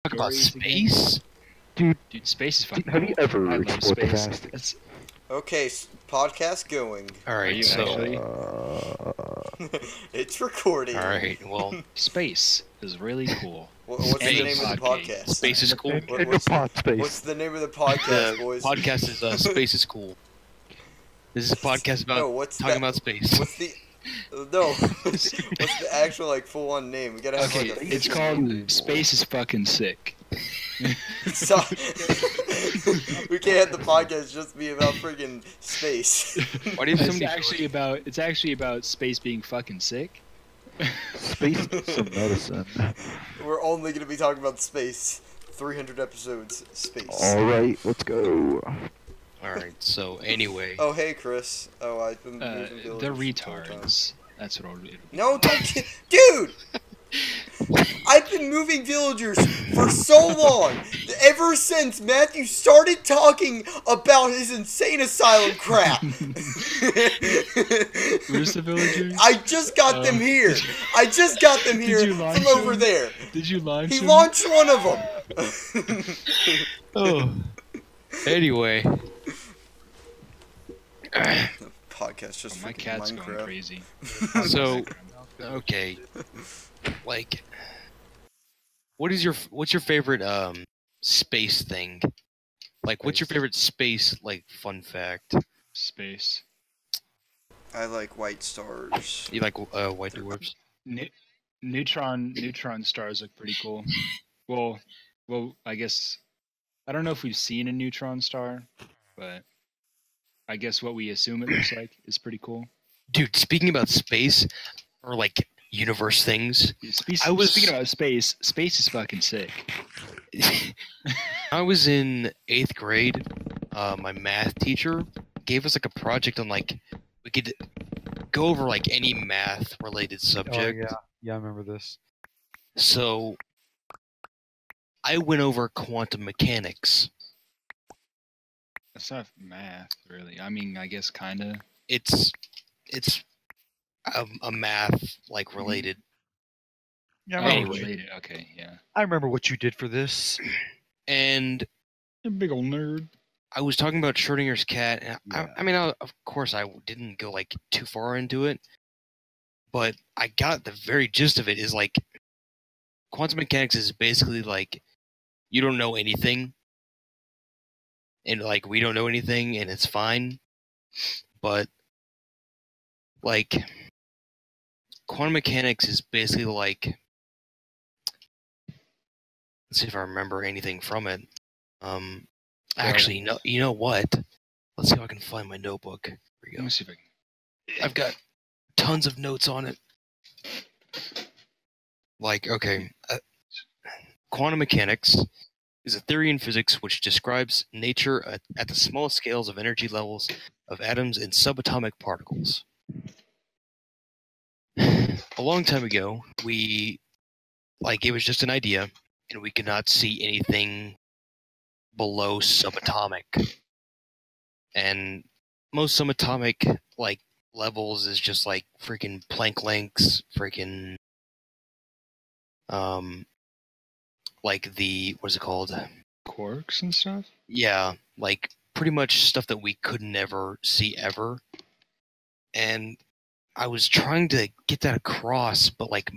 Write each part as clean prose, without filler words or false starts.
Talk about stories again. space? Dude, space is fucking Have you cool. ever I love explored the space. vast? That's, Okay, podcast going. All Are right, you so actually? It's recording. all right, well, Space is really cool. What's the Space. name of the podcast? space is cool. What- In the what's, pod what's space. the name of the The podcast, boys? podcast is Space is Cool. This is a podcast about No, what's talking that- about space. What's the no? What's the actual like full-on name? We gotta have Okay, like a. it's called Space is fucking sick. Stop. We can't have the podcast just be about friggin' space. Why do you have so It's many? actually about space being fucking sick. Space is some medicine. We're only gonna be talking about space. 300 episodes, space. Alright, let's go. All right, so anyway, Oh hey Chris. Oh I've been moving They're villagers the whole time. retards. That's what it'll be. No, dude. I've been moving villagers for so long. Ever since Matthew started talking about his insane asylum crap. Where's the villagers? I just got them here. I just got them Did here you launch from over them? there. Did you launch He him? launched one of them. oh, anyway, Podcast just Oh, my freaking cat's going Minecraft. crazy. so okay, like, what's your favorite space thing? Like, what's your favorite space like fun fact? Space. I like white stars. You like white dwarfs? Neutron stars look pretty cool. Well, I guess I don't know if we've seen a neutron star, but I guess what we assume it looks like is pretty cool. Dude, speaking about space or like universe things, I was- Speaking about space. Space is fucking sick. I was in 8th grade. My math teacher gave us like a project on like we could go over like any math related subject. Yeah, I remember this. So I went over quantum mechanics. That's not math, really. I mean, I guess kinda. It's a math like related. Yeah, I Oh, remember. Anyway. related. Okay, yeah. I remember what you did for this. And You big old nerd. I was talking about Schrodinger's cat. And Yeah. I mean, of course, I didn't go like too far into it, but I got the very gist of it. Is like quantum mechanics is basically like you don't know anything, and like we don't know anything, and it's fine. But like quantum mechanics is basically like, let's see if I remember anything from it. Actually, no. You know what? Let's see if I can find my notebook. Here we Let go. me see if I can. I've got tons of notes on it. Like, okay, quantum mechanics is a theory in physics which describes nature at the smallest scales of energy levels of atoms and subatomic particles. A long time ago, it was just an idea, and we could not see anything below subatomic. And most subatomic, like, levels is just, like, freaking Planck lengths, freaking, like what's it called? Quarks and stuff? Yeah, like, pretty much stuff that we could never see ever. And I was trying to get that across, but, like,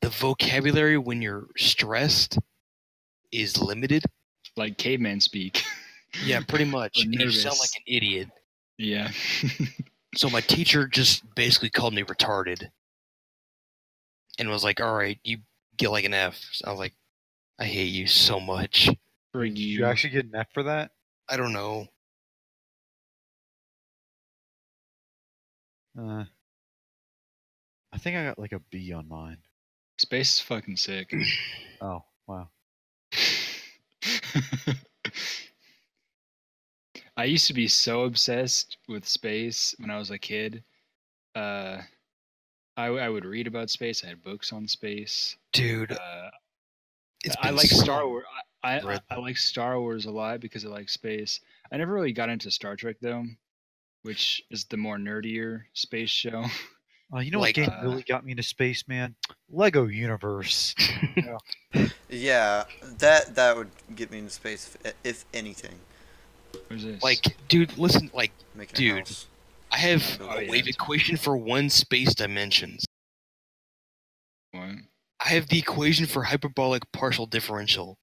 the vocabulary when you're stressed is limited. Like caveman speak. Yeah, pretty much. Or And you sound nervous. like an idiot. Yeah. So my teacher just basically called me retarded. And was like, alright, you get like an F. So I was like, I hate you so much. For Did you actually get an F for that? I don't know. I think I got like a B on mine. Space is fucking sick. Oh, wow. I used to be so obsessed with space when I was a kid. I would read about space. I had books on space. Dude, it's I been like so- Star Wars. I read- like Star Wars a lot because I like space. I never really got into Star Trek though, which is the more nerdier space show. You know Like, what game really got me into space, man? Lego Universe. Yeah, that would get me into space if anything. Where's this? like, dude, listen, like, Making Dude. a house. I have Oh, a yeah, wave that's- equation for one space dimensions. What? I have the equation for hyperbolic partial differential.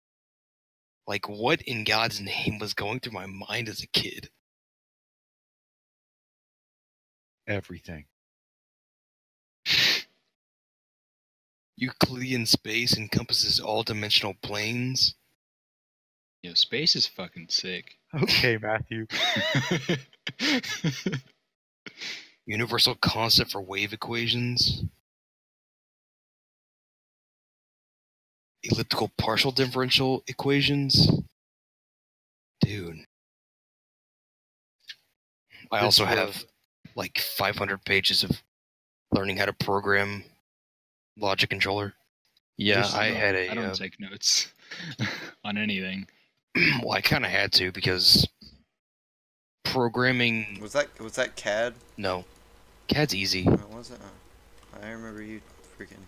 Like, what in God's name was going through my mind as a kid? Everything. Euclidean space encompasses all dimensional planes. Yo, space is fucking sick. Okay, Matthew. Universal constant for wave equations. Elliptical partial differential equations. Dude. I also have like 500 pages of learning how to program logic controller. Yeah, Just- I had I don't a. take notes on anything. Well, I kind of had to because programming. Was that CAD? No, CAD's easy. What was it? Oh, I remember you freaking.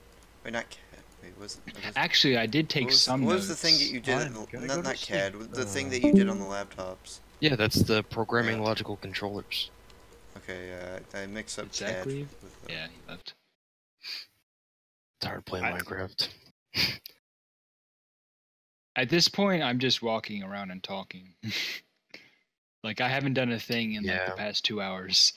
Wait, not CAD. Wait, was it? Actually, I did take some What notes. was the thing that you did? Fine, gotta go to Not CAD. sleep. The thing that you did on the laptops. Yeah, that's the programming Yeah. logical controllers. Okay, I mixed up Exactly. CAD with. Yeah, he left. Tired playing I- Minecraft. At this point, I'm just walking around and talking. Like I haven't done a thing in like Yeah. the past 2 hours.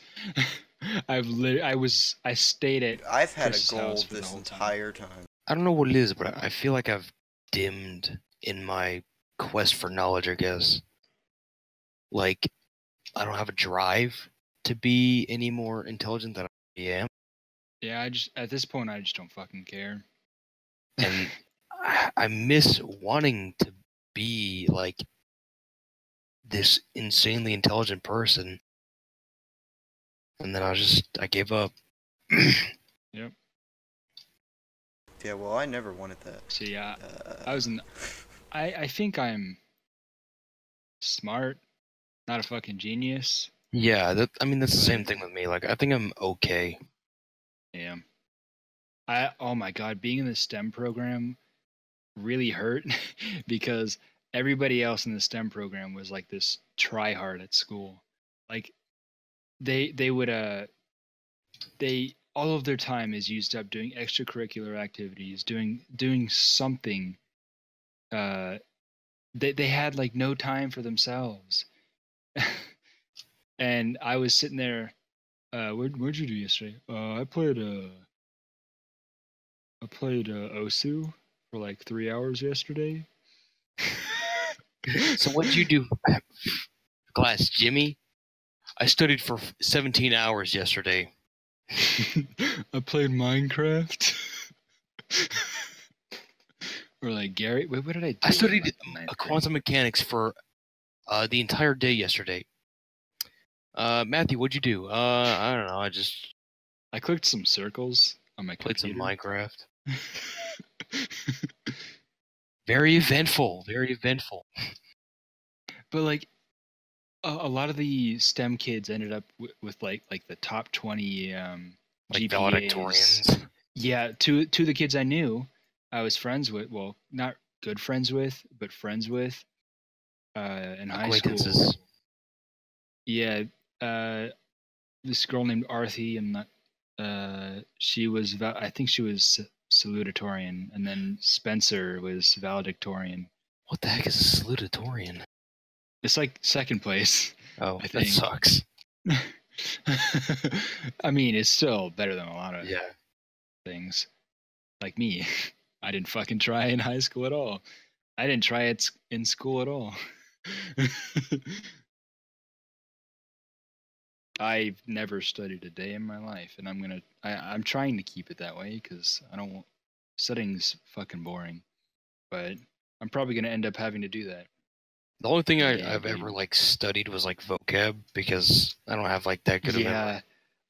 I stayed at. I've had Chris's a goal house for the this whole time. entire time. I don't know what it is, but I feel like I've dimmed in my quest for knowledge, I guess. Like, I don't have a drive to be any more intelligent than I am. Yeah, at this point I just don't fucking care. And I miss wanting to be like this insanely intelligent person. And then I gave up. Yeah, well, I never wanted that. See, I think I'm smart, not a fucking genius. Yeah, that's the same Right. thing with me. Like, I think I'm okay. Yeah. Oh my god, being in the STEM program really hurt because everybody else in the STEM program was like this try hard at school. Like they would all of their time is used up doing extracurricular activities, doing something. They had like no time for themselves. And I was sitting there, what'd you do yesterday? I played Osu for like 3 hours yesterday. So what'd you do, class, Jimmy? I studied for 17 hours yesterday. I played Minecraft. Or like Gary, wait, what did I do? I studied like, ninth grade? quantum mechanics for the entire day yesterday. Matthew, what'd you do? I don't know. I just I clicked some circles on my played some computer. Minecraft. Very eventful. Very eventful. But like a lot of the STEM kids ended up with like the top 20 Like GPAs. valedictorians. Yeah, two of the kids I knew, I was friends with. Well, not good friends with, but friends with. In high school. Acquaintances. Yeah, this girl named Arthi, and she was. I think she was salutatorian, and then Spencer was valedictorian. What the heck is a salutatorian? It's like second place. Oh, I that think. sucks. I mean, it's still better than a lot of Yeah. things. Like me, I didn't fucking try in high school at all. I didn't try it in school at all. I've never studied a day in my life, and I'm trying to keep it that way because I don't want studying's fucking boring. But I'm probably gonna end up having to do that. The only thing Yeah, I've dude. ever like studied was like vocab because I don't have like that good of a memory. Yeah,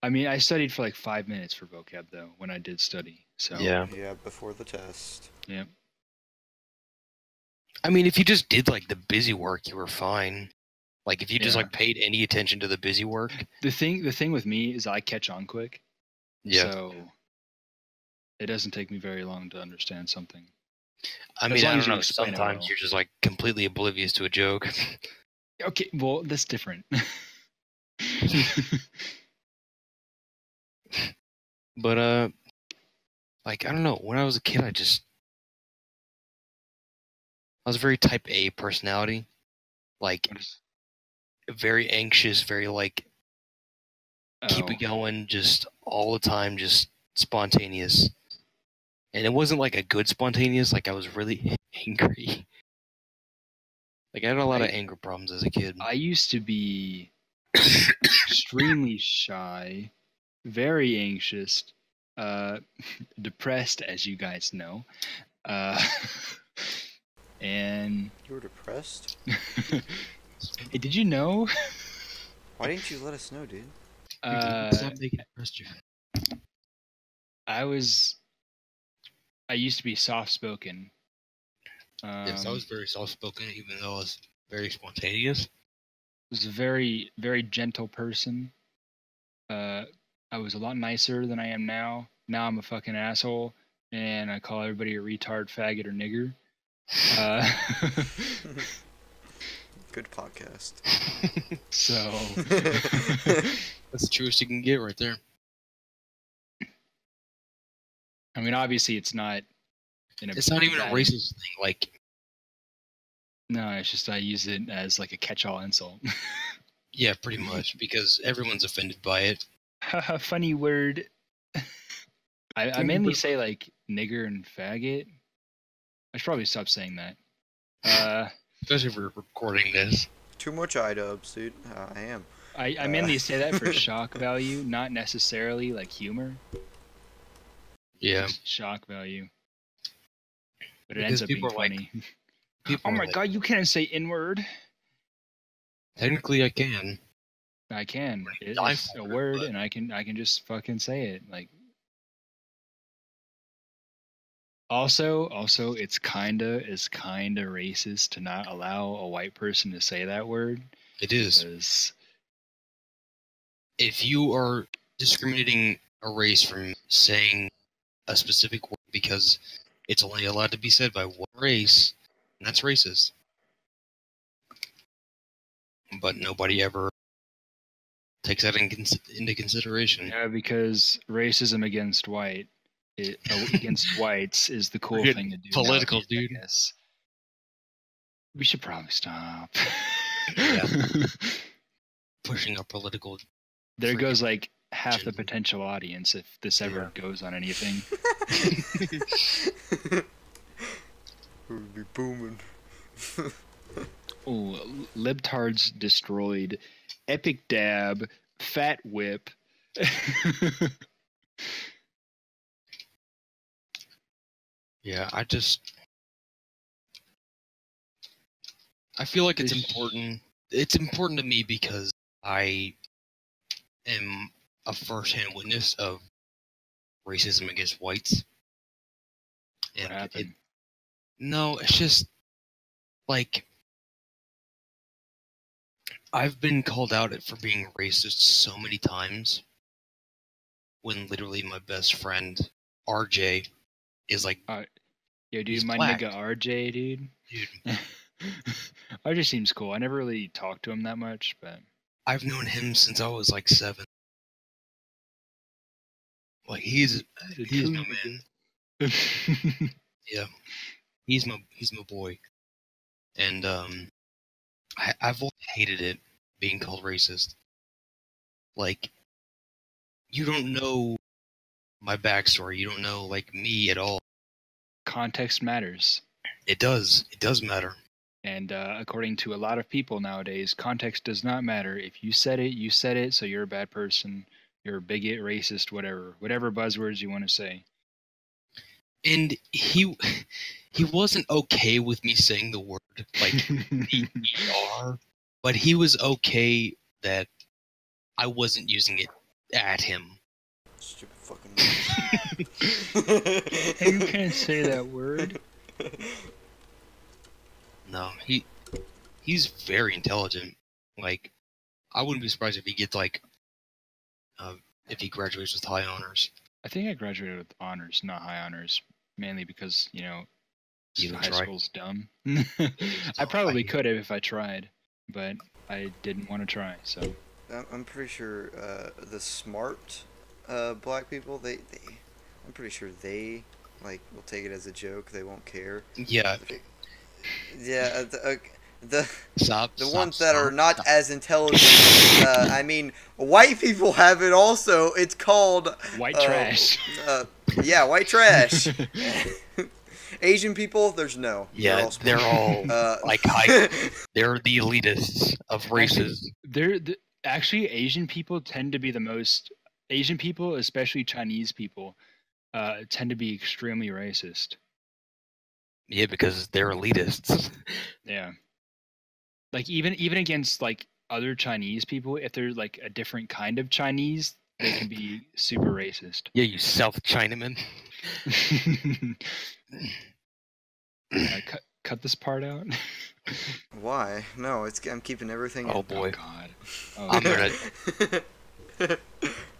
I mean, I studied for like 5 minutes for vocab though when I did study. So Yeah. Yeah, before the test. I mean, if you just did like the busy work, you were fine. Like if you just Yeah. like paid any attention to the busy work. The thing with me is I catch on quick. Yeah. So it doesn't take me very long to understand something. I as mean, long I as don't you know. explain it Sometimes well. you're just like completely oblivious to a joke. Okay, well, that's different. But like I don't know. When I was a kid, I was a very type A personality, like very anxious, very like keep it going, just all the time, just spontaneous. And it wasn't like a good spontaneous. Like I was really angry. Like I had a lot of anger problems as a kid. I used to be extremely shy, very anxious, depressed, as you guys know. And You were depressed? hey, did you know? Why didn't you let us know, dude? Stop making it press you. I used to be soft spoken. Yes, I was very soft-spoken, even though I was very spontaneous. Was a very, very gentle person. I was a lot nicer than I am now. Now I'm a fucking asshole, and I call everybody a retard, faggot, or nigger. Good podcast. So That's the truest you can get right there. I mean, obviously, it's not. It's not even a racist thing. Like, no, it's just I use it as like a catch-all insult. yeah, pretty much, because everyone's offended by it. Funny word. I mainly say like nigger and faggot. I should probably stop saying that. Especially if we're recording this. Too much iDubbbz, dude. I am. I mainly say that for shock value, not necessarily like humor. Yeah. Just shock value. But it Because ends up being people are like- funny. People Oh are my like, god, you can't say N-word. Technically, I can. I can. I It's a for it, word, but- and I can just fucking say it. Like. Also, it's kinda racist to not allow a white person to say that word. It is. Because If you are discriminating a race from saying a specific word because it's only allowed to be said by one race, that's racist. But nobody ever takes that into consideration. yeah, because racism against against whites is the cool We're getting thing to do. political, nowadays, I dude. guess. We should probably stop. Yeah. Pushing a political. There freaking goes like half the agenda. potential audience if this ever goes on anything. Would be booming. Oh, libtards destroyed. Epic dab. Fat whip. Yeah, I feel like it's This- important. It's important to me because I am a first-hand witness of racism against whites. What happened? No, it's just like I've been called out for being racist so many times when literally my best friend RJ is like, Yo, dude, He's my black. nigga RJ, dude. dude, RJ seems cool. I never really talked to him that much, but I've known him since I was like 7. Like he's my man. Yeah, he's my boy, and I've always hated it being called racist. Like, you don't know my backstory. You don't know like me at all. Context matters. It does matter. And according to a lot of people nowadays, context does not matter. If you said it, you said it, so you're a bad person. You're a bigot, racist, whatever buzzwords you want to say. And he wasn't okay with me saying the word like ER, but he was okay that I wasn't using it at him. Stupid fucking. Hey, you can't say that word. No, he's very intelligent. Like, I wouldn't be surprised if he gets like if he graduates with high honors. I think I graduated with honors, not high honors, mainly because You didn't high try. school's dumb. I probably could have if I tried, but I didn't want to try. So I'm pretty sure the smart black people, I'm pretty sure they will take it as a joke. They won't care. Yeah. Yeah, the Stop. ones that are not as intelligent. I mean, white people have it also. It's called white trash. Yeah, white trash. Asian people, there's no. Yeah, they're all like high. They're the elitists of races. Actually, Asian people tend to be the most. Asian people, especially Chinese people, tend to be extremely racist. Yeah, because they're elitists. Yeah. Like even against like other Chinese people, if they're like a different kind of Chinese, they can be super racist. Yeah, you South Chinaman. Cut this part out. Why? No, I'm keeping everything. Oh boy. Oh God. Oh, I'm gonna.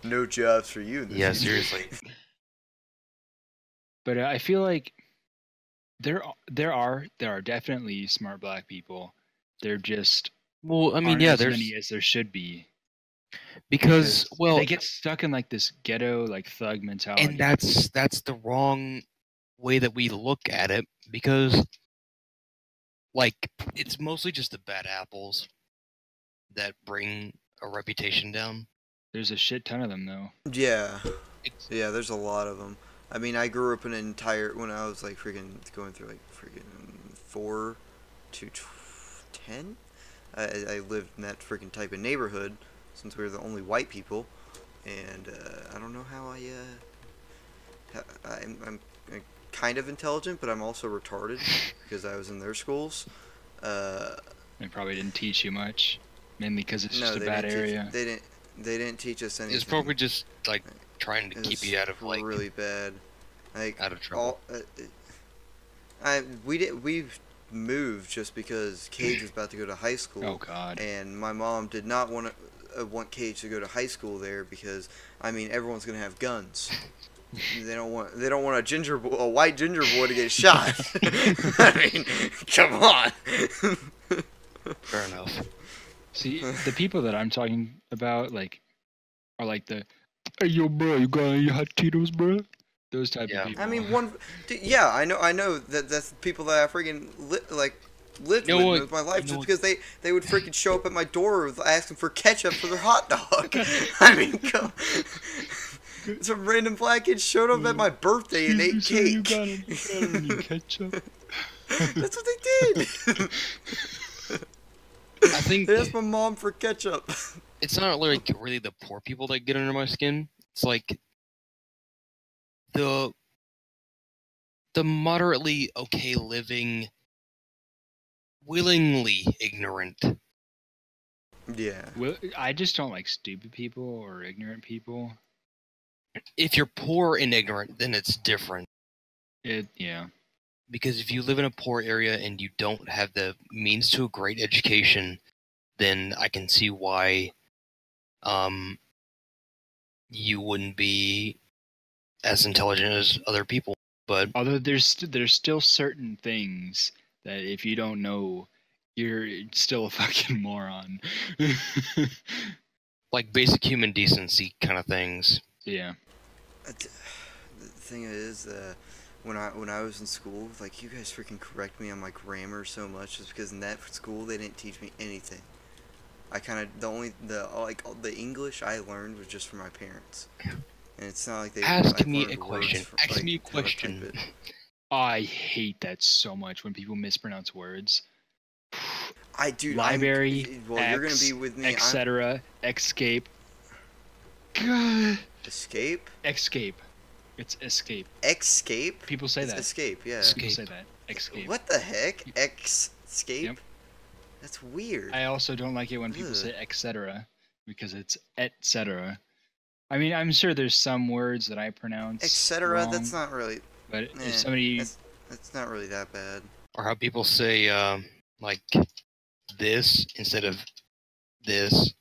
No jobs for you. In this Yeah, industry. seriously. But I feel like there are definitely smart black people. They're just Well, I mean, aren't yeah, as there's many as there should be. because well, they get stuck in like this ghetto like thug mentality. and that's the wrong way that we look at it because, like, it's mostly just the bad apples that bring a reputation down. There's a shit ton of them though. Yeah, there's a lot of them. I mean, I grew up in an when I was like freaking going through like freaking 4 to 10. I lived in that freaking type of neighborhood since we were the only white people, and I don't know how I'm kind of intelligent, but I'm also retarded because I was in their schools. They probably didn't teach you much, mainly because it's No, just a they bad didn't area. They didn't teach us anything. It's probably just like trying to It keep was you out of like really bad, like out of trouble. We moved just because Cage was about to go to high school. Oh God. And my mom did not want Cage to go to high school there because I mean everyone's gonna have guns. They don't want a white ginger boy to get shot. I mean, come on. Fair enough. See, the people that I'm talking about are like the, hey yo bro, you got any hot Cheetos, bro? Those type Yeah. of people. I mean, yeah, I know that's the people that I freaking lived with my life just because they would freaking show up at my door asking for ketchup for their hot dog. I mean, some random black kids showed up at my birthday and ate cake. You got any ketchup? That's what they did. I think They asked my mom for ketchup. it's not like really the poor people that get under my skin. It's like the moderately okay living, willingly ignorant. Yeah. Well, I just don't like stupid people or ignorant people. If you're poor and ignorant, then it's different. Yeah. Because if you live in a poor area and you don't have the means to a great education, then I can see why you wouldn't be as intelligent as other people. But Although there's still certain things that if you don't know, you're still a fucking moron. like basic human decency kind of things. Yeah. The thing is, when I was in school, like you guys freaking correct me on my grammar so much, just because in that school they didn't teach me anything. I kind of the English I learned was just from my parents, and it's not like they Ask me learned a words question. for, Ask like, me a how to type question. it. I hate that so much when people mispronounce words. I do. Library, Well, you're gonna be with me. etc. Escape. God. Escape. Escape. It's escape. Escape. People say It's that. escape. Yeah. People say that. Escape. What the heck? Escape. Yep. That's weird. I also don't like it when people Ugh. say etc. because it's etc. I mean, I'm sure there's some words that I pronounce Etc. wrong, That's not really. But Eh, if somebody, That's not really that bad. Or how people say like this instead of this.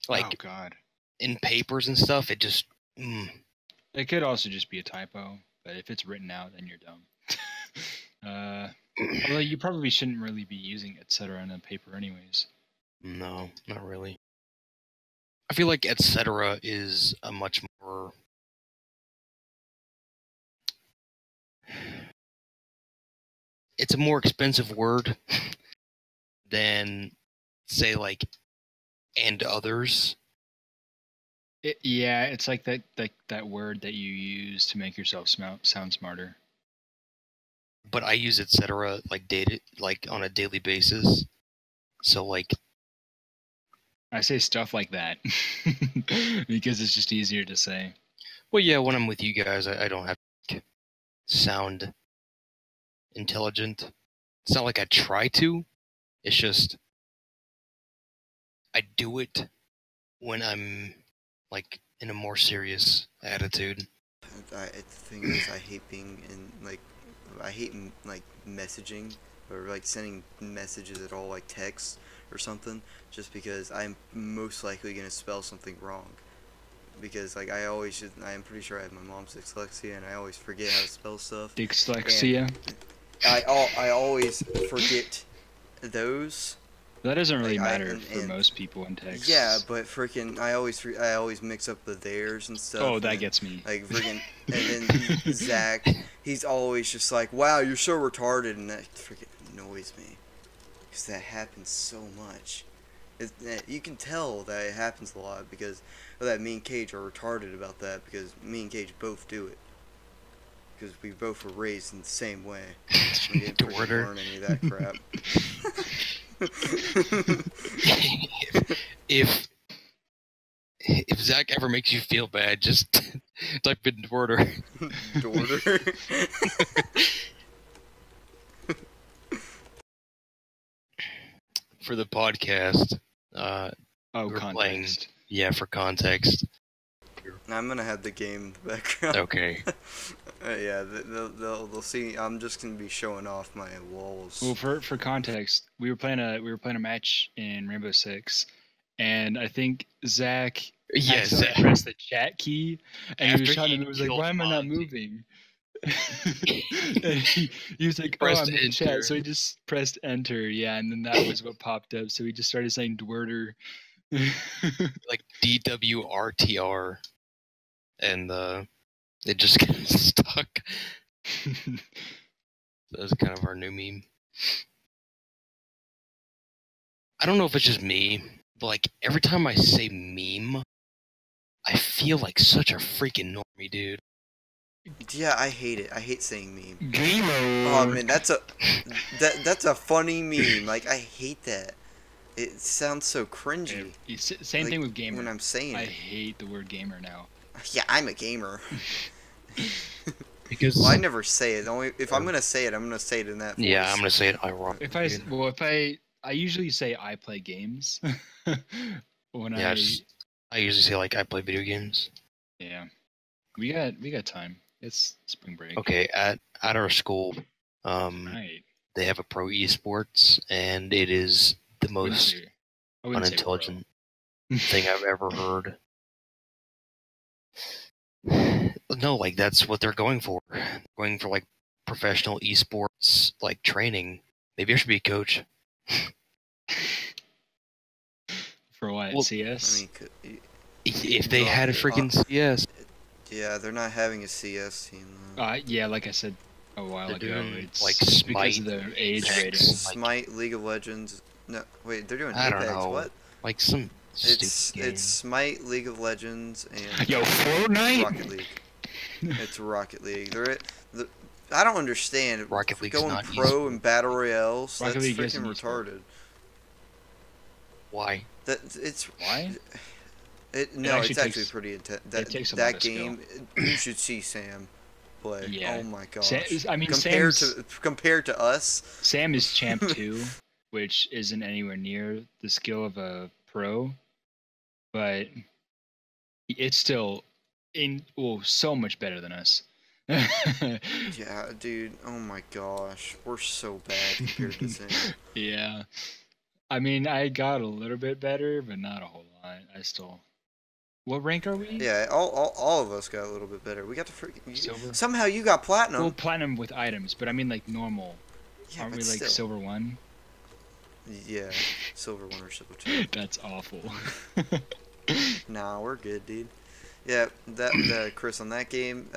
oh Like god, in papers and stuff, it just It could also just be a typo, but if it's written out, then you're dumb. Although you probably shouldn't really be using etc. in a paper anyways. no, not really. I feel like etc. is a much more it's a more expensive word than say like and others. Yeah, it's like that word that you use to make yourself sound smarter. But I use etc. like on a daily basis. So like I say stuff like that because it's just easier to say. well yeah, when I'm with you guys I don't have to sound intelligent. It's not like I try to. It's just I do it when I'm like in a more serious attitude. The thing is, I hate being in I hate messaging or like sending messages at all, like text or something, just because I'm most likely gonna spell something wrong. Because like I'm pretty sure I have my mom's dyslexia and I always forget how to spell stuff. Dyslexia. I always forget those. That doesn't really Like, matter for most people in text. Yeah, but freaking I always mix up the theirs and stuff. Oh, that and, gets me. like freaking, and then Zach, he's always just like, "Wow, you're so retarded," and that freaking annoys me, because that happens so much. You can tell that it happens a lot because that me and Cage are retarded about that, because me and Cage both do it. Because we both were raised in the same way. We didn't freaking learn any of that crap. if Zach ever makes you feel bad, just type in Dwarter. Dwarter. For the podcast. Oh, we're playing- context. Yeah, for context. I'm gonna have the game in the background. Okay. Yeah, they'll see. I'm just gonna be showing off my walls. Well, for context, we were playing a match in Rainbow Six, and I think Zach Yes. accidentally pressed the chat key, and he After was trying he to move. He was like, killed "Why am I not Monty." moving?" And he was like, "Oh, Pressed I'm in enter. chat," so he just pressed enter. Yeah, and then that was what popped up. So he just started saying Dwerter. Like DWRTR. And it just got stuck. That's kind of our new meme. I don't know if it's just me, but like every time I say meme, I feel like such a freaking normie, dude. Yeah, I hate it. I hate saying meme. Gamer. Oh man, that's a funny meme. Like I hate that. It sounds so cringy. Same like, thing with gamer. when I'm saying I it. hate the word gamer now. Yeah, I'm a gamer. Because Well, I never say it. Only if I'm gonna say it, I'm gonna say it in that voice. yeah, I'm gonna say it ironically. If I usually say I play games. when Yeah, I usually say like I play video games. yeah, we got time. It's spring break. Okay, at our school, Right. they have a pro esports, and it is the most I wouldn't say unintelligent thing I've ever heard. No, like that's what they're going for. Going for like professional esports like training. Maybe I should be a coach. For what? Well, CS? I mean, If they had a freaking CS, yeah, they're not having a CS team. Though. Yeah, like I said a while They're ago, doing, it's like, because of Smite, the age Apex. rating. Smite, League of Legends. No, wait, they're doing I don't Apex. know. What? like some It's stupid game. Smite, League of Legends, and Yo, Fortnite. Rocket League. It's Rocket League. I don't understand. Rocket League's going not pro and battle royales. Rocket That's League freaking isn't e-sport. retarded. Why? It's Why? no, actually it's actually takes- pretty intense. it takes a lot That of skill. game, you should see Sam play. Yeah. Oh my gosh. I mean, compared to us, Sam is champ 2, which isn't anywhere near the skill of a pro, but it's still so much better than us. yeah, dude. Oh my gosh, we're so bad compared to Sam. Yeah. I mean, I got a little bit better, but not a whole lot. I still What rank are we? Yeah, all of us got a little bit better. We got to freaking Silver. somehow you got platinum. Well, platinum with items, but I mean like normal. yeah, Aren't but we like still. silver 1? Yeah, silver 1 or silver 2. That's awful. Nah, we're good, dude. Yeah, that Chris, on that game,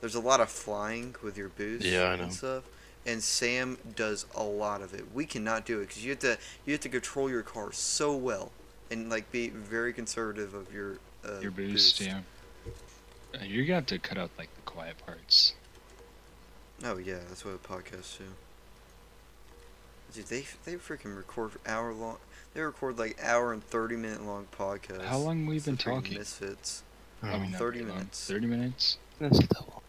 there's a lot of flying with your boost Yeah, I know. and stuff. And Sam does a lot of it. We cannot do it because you have to control your car so well and like be very conservative of your Your boost, yeah. You're gonna have to cut out like the quiet parts. Oh yeah, that's what podcasts do. Dude, they freaking record hour long. They record like hour and 30-minute long podcasts. How long we've been The freaking talking? Misfits. I mean, not 30 very long. minutes. 30 minutes. That's not that long.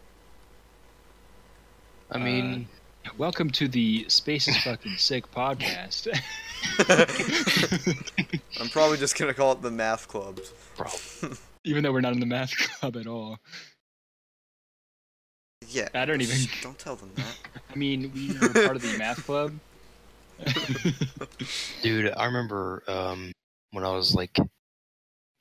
I mean, Welcome to the Space is Fucking Sick podcast. I'm probably just gonna call it the Math Clubs. bro. Even though we're not in the math club at all. Yeah. I don't even- shh, Don't tell them that. I mean, we are part of the math club. Dude, I remember when I was like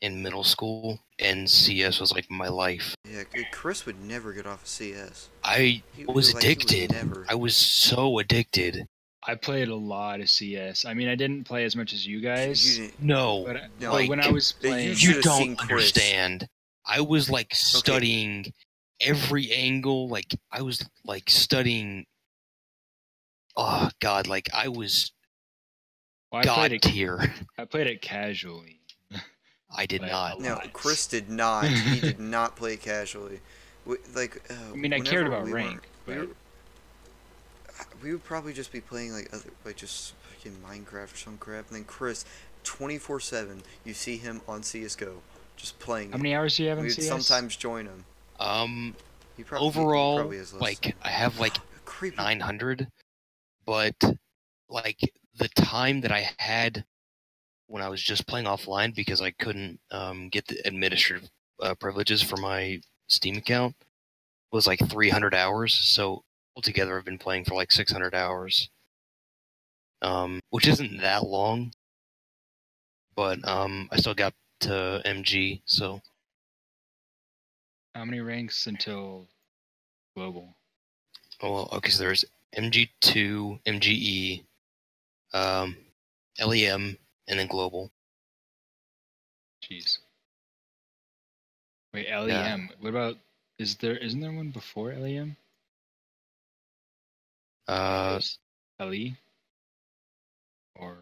in middle school and CS was like my life. Yeah, Chris would never get off of CS. I He was like, he would addicted. never. I was so addicted. I played a lot of CS. I mean, I didn't play as much as you guys. You didn't- No, But, No, but when I was you playing, you should've don't seen Chris. understand. I was like studying every angle. Like I was like studying. Oh God! Like I was well, God tier. I played it casually. I did Like, not. No, Lies. Chris did not. He did not play casually. I mean, I cared about rank, but we would probably just be playing like just fucking Minecraft or some crap, and then Chris, 24/7, you see him on CS:GO, just playing. how many hours do you have We in would CS? sometimes join him. He probably, Overall, he probably has less. like I have like Creepy. 900, but like the time that I had when I was just playing offline because I couldn't get the administrative privileges for my Steam account was like 300 hours. So altogether, I've been playing for like 600 hours, which isn't that long. But I still got to MG, so How many ranks until global? well, okay. So there's MG2, MGE, LEM, and then global. Jeez. Wait, LEM. What about? Isn't there one before LEM? LE? Or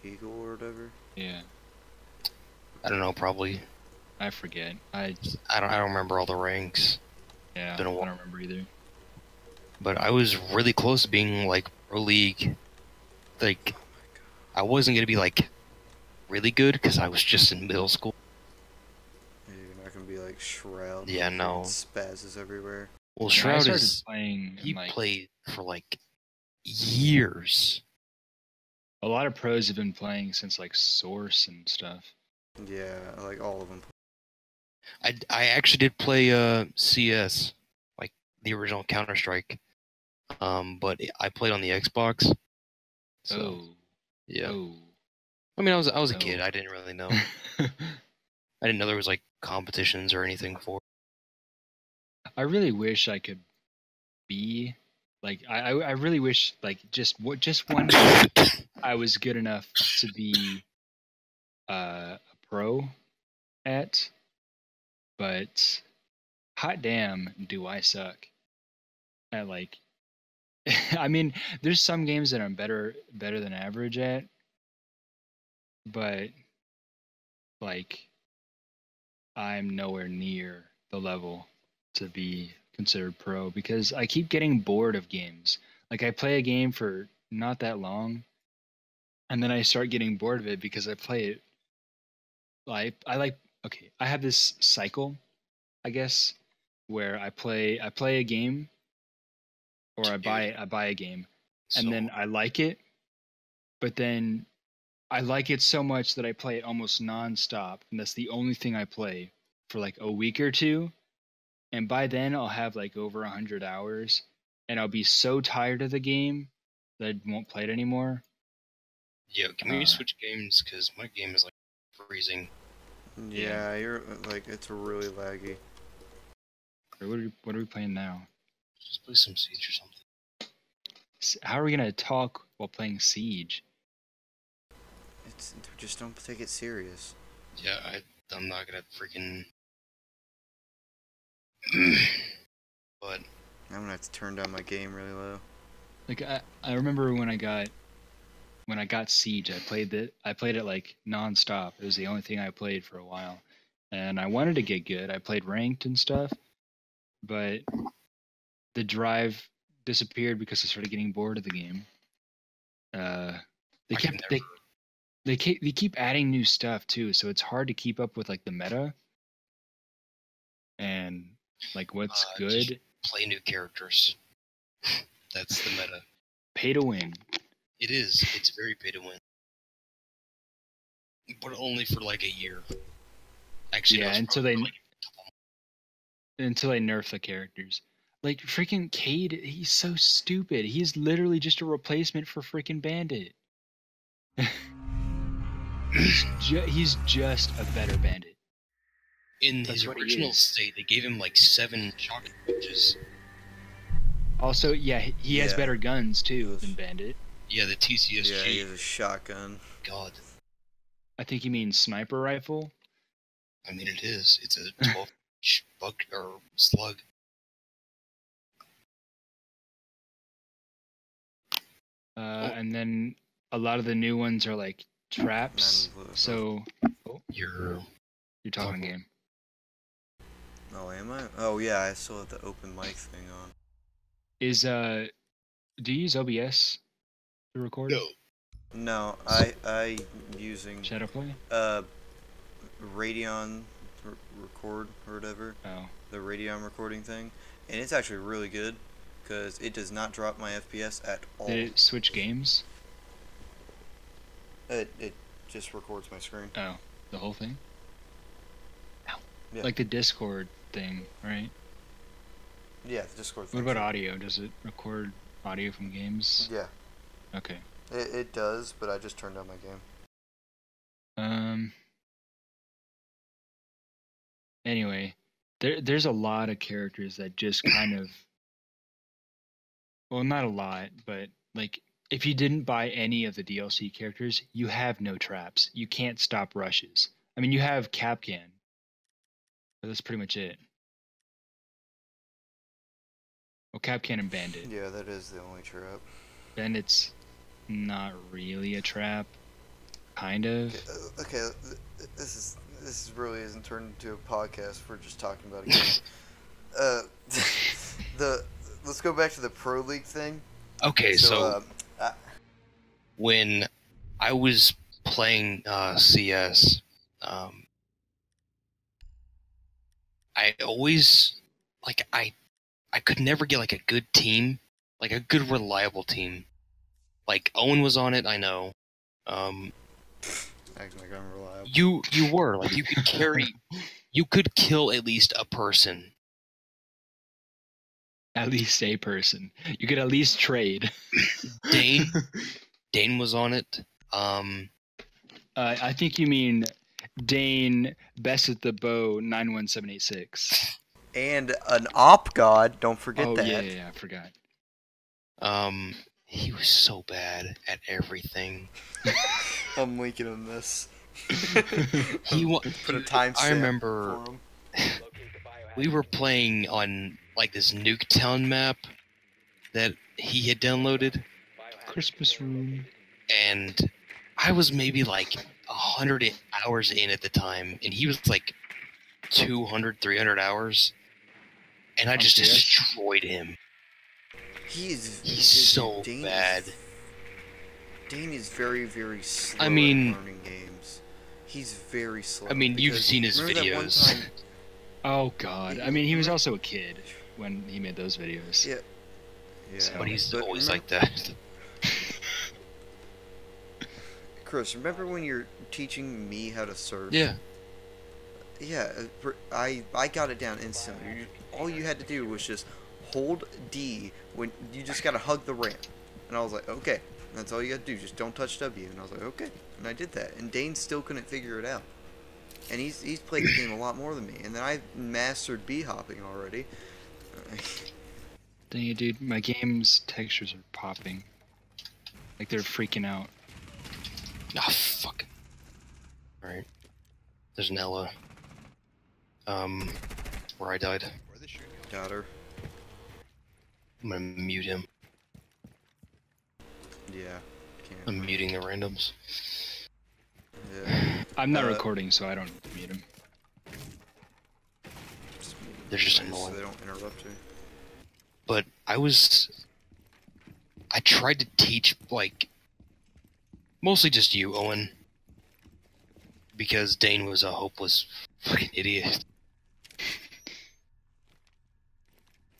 Eagle or whatever. yeah, I don't know, probably. I forget. I don't remember all the ranks, Yeah, Been a I while. don't remember either. but I was really close to being like pro league. Like, I wasn't gonna be like really good because I was just in middle school. Yeah, you're not gonna be like Shroud. Yeah, with no. Spazzes everywhere. Well, Yeah, I Shroud started is playing. he in, like, played for like years. a lot of pros have been playing since like Source and stuff. Yeah, like all of them. I actually did play CS, like the original Counter Strike, but I played on the Xbox. So Oh, yeah, oh. I mean I was a Oh. kid. I didn't really know. I didn't know there was like competitions or anything for. I really wish I could be like I really wish like just one day I was good enough to be a pro at, but hot damn do I suck at like I mean there's some games that I'm better than average at, but like I'm nowhere near the level to be considered pro because I keep getting bored of games. Like I play a game for not that long and then I start getting bored of it because I play it like okay, I have this cycle, I guess, where I play a game or I buy a game and then I like it, but then I like it so much that I play it almost nonstop, and that's the only thing I play for like a week or two. And by then, I'll have like over 100 hours, and I'll be so tired of the game that I won't play it anymore. Yeah, can we switch games? Because my game is like freezing. Yeah, you're like it's really laggy. What are we playing now? Just play some Siege or something. How are we gonna talk while playing Siege? It's just don't take it serious. Yeah, I'm not gonna freaking. But I'm gonna have to turn down my game really low. Like I remember when I got Siege, I played it like nonstop. It was the only thing I played for a while, and I wanted to get good. I played ranked and stuff, but the drive disappeared because I started getting bored of the game. They keep adding new stuff too, so it's hard to keep up with like the meta and like what's just good. play new characters. That's the meta. Pay to win. It is. It's very pay to win. But only for like a year. Actually, Yeah, no, it's until probably they like nerf the characters. Like freaking Cade, he's so stupid. He's literally just a replacement for freaking Bandit. he's just a better Bandit. in That's his what he original is. state, they gave him like 7 shotgun punches. Also, yeah, he has Yeah. better guns too Yes. than Bandit. Yeah, the TCSG. Yeah, he has a shotgun. God, I think he means sniper rifle. I mean it is. It's a 12-inch bug or slug. And then a lot of the new ones are like traps. So You're you're talking game. Oh, am I? Oh yeah, I still have the open mic thing on. Is do you use OBS to record? No, I using Shadowplay? Radeon record or whatever, Oh. the Radeon recording thing, and it's actually really good because it does not drop my FPS at all. Did it switch games? It just records my screen. Oh, the whole thing? Yeah. Like the Discord thing, right? Yeah, the Discord What thing. about audio? Does it record audio from games? Yeah, Okay. it does, but I just turned down my game. Anyway, there's a lot of characters that just kind of, well, not a lot, but like if you didn't buy any of the DLC characters, you have no traps. You can't stop rushes. I mean, you have Capcan, but that's pretty much it. Well, Capcan and Bandit. Yeah, that is the only trap. Bandit's not really a trap, kind of. Okay, this really isn't turned into a podcast. We're just talking about a game. Let's go back to the Pro League thing. okay. So when I was playing CS, I always I could never get like a good team, like a good reliable team. Like Owen was on it, I know. Acting like I'm reliable. You were like you could carry, you could kill at least a person. At least a person. You could at least trade. Dane was on it. I think you mean Dane Best at the Bow 91786. And an op god, don't forget Oh that. yeah, I forgot. He was so bad at everything. I'm linking him this. He Put a timestamp. I remember for him. we were playing on like this Nuketown map that he had downloaded, Christmas room. and I was maybe like 100 hours in at the time, and he was like 200, 300 hours, and I just CS? destroyed him. He's so Dane bad. Dane is very, very slow I mean- at learning games. He's very slow. I mean, you've because seen his remember that one videos. time- Oh god. I mean, he was also a kid when he made those videos. Yeah. Yeah. But he's But always remember- like that. Chris, remember when you're teaching me how to surf? Yeah. Yeah, I got it down instantly. All you had to do was just hold D when you just gotta hug the ramp. And I was like, okay, that's all you gotta do. Just don't touch W. And I was like, okay. And I did that. And Dane still couldn't figure it out. and he's played the game a lot more than me. And then I mastered bee hopping already. Dang it, dude. My game's textures are popping. Like they're freaking out. Ah, fuck. Alright. There's an Ella. Where I died. Got her. I'm gonna mute him. Yeah. Can't. I'm muting the randoms. Yeah. I'm not Uh, recording, so I don't mute him. They're just So annoying. they don't interrupt you. But I tried to teach, like, mostly just you, Owen. Because Dane was a hopeless fucking idiot.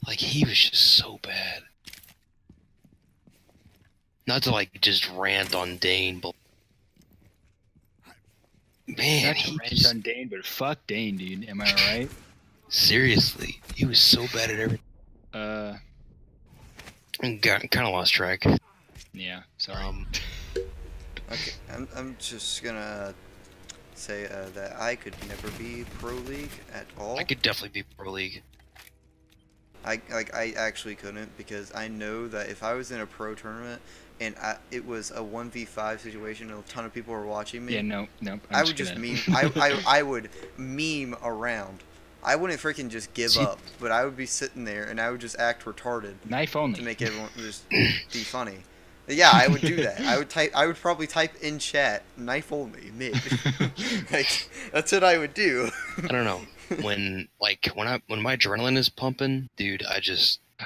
Like, he was just so bad. Not to, like, just rant on Dane, but... Man, Not to he rant just, on Dane, but fuck Dane, dude. Am I right? seriously, he was so bad at everything. And kind of lost track. Yeah. Sorry. Okay, I'm just gonna say that I could never be pro league at all. I could definitely be pro league. I actually couldn't, because I know that if I was in a pro tournament and it was a 1v5 situation and a ton of people were watching me, Yeah. No. I would just meme. I would meme around. I wouldn't freaking just give See- up, but I would be sitting there and I would just act retarded Knife only. to make everyone just be funny. Yeah, I would do that. I would probably type in chat knife only mid. Like, that's what I would do. I don't know. When my adrenaline is pumping, dude,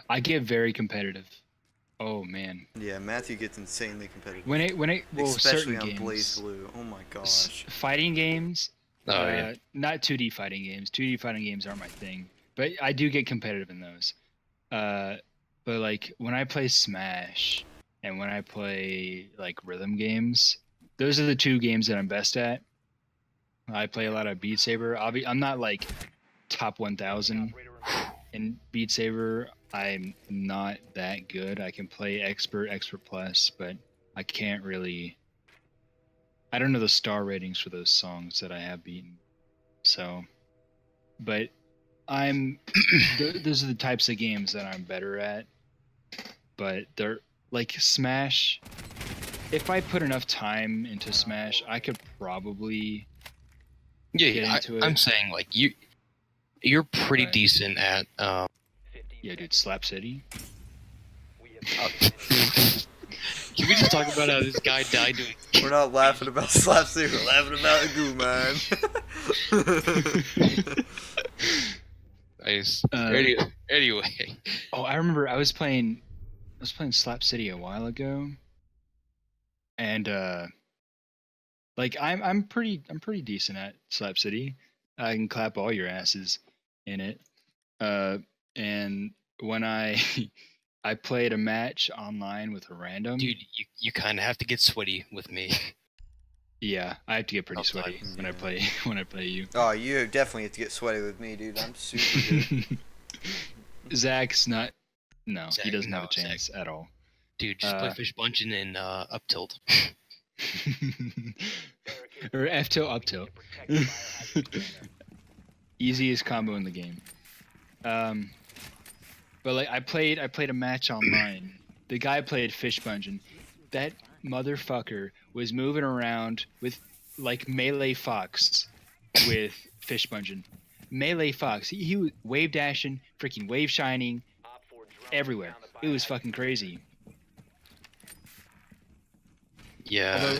I get very competitive. Oh man. Yeah, Matthew gets insanely competitive. Well, Especially certain on games. Blaze Blue. Oh my gosh. Fighting games. oh yeah. Not 2D fighting games. 2D fighting games aren't my thing, but I do get competitive in those. But like when I play Smash and when I play like rhythm games, those are the two games that I'm best at. I play a lot of Beat Saber. I'm not like top 1000 in Beat Saber. I'm not that good. I can play expert plus, but I can't really. I don't know the star ratings for those songs that I have beaten. So, but those are the types of games that I'm better at. But they're like Smash. If I put enough time into Smash, I could probably get Yeah, into it. I'm saying like you're pretty Right. decent at Yeah, dude, Slap City. Can we just talk about how this guy died doing We're not laughing about slapstick, we're laughing about Goo Man. nice. Uh, Anyway. Oh, I remember I was playing Slap City a while ago, and like I'm pretty decent at Slap City. I can clap all your asses in it. And when I I played a match online with a random. Dude, you kinda have to get sweaty with me. Yeah, I have to get pretty Outside, sweaty when I yeah. play when I play you. Oh, you definitely have to get sweaty with me, dude. I'm super good. Zach's not. No, Zach- he doesn't have no, a chance at all. Dude, just play Uh, fish bungeon and up tilt. Or F tilt, up tilt. Easiest combo in the game. But like I played a match online. The guy played Fish Bungeon. That motherfucker was moving around with like Melee Fox with Fish Bungeon. Melee Fox. He was wave dashing, freaking wave shining everywhere. It was fucking crazy. Yeah.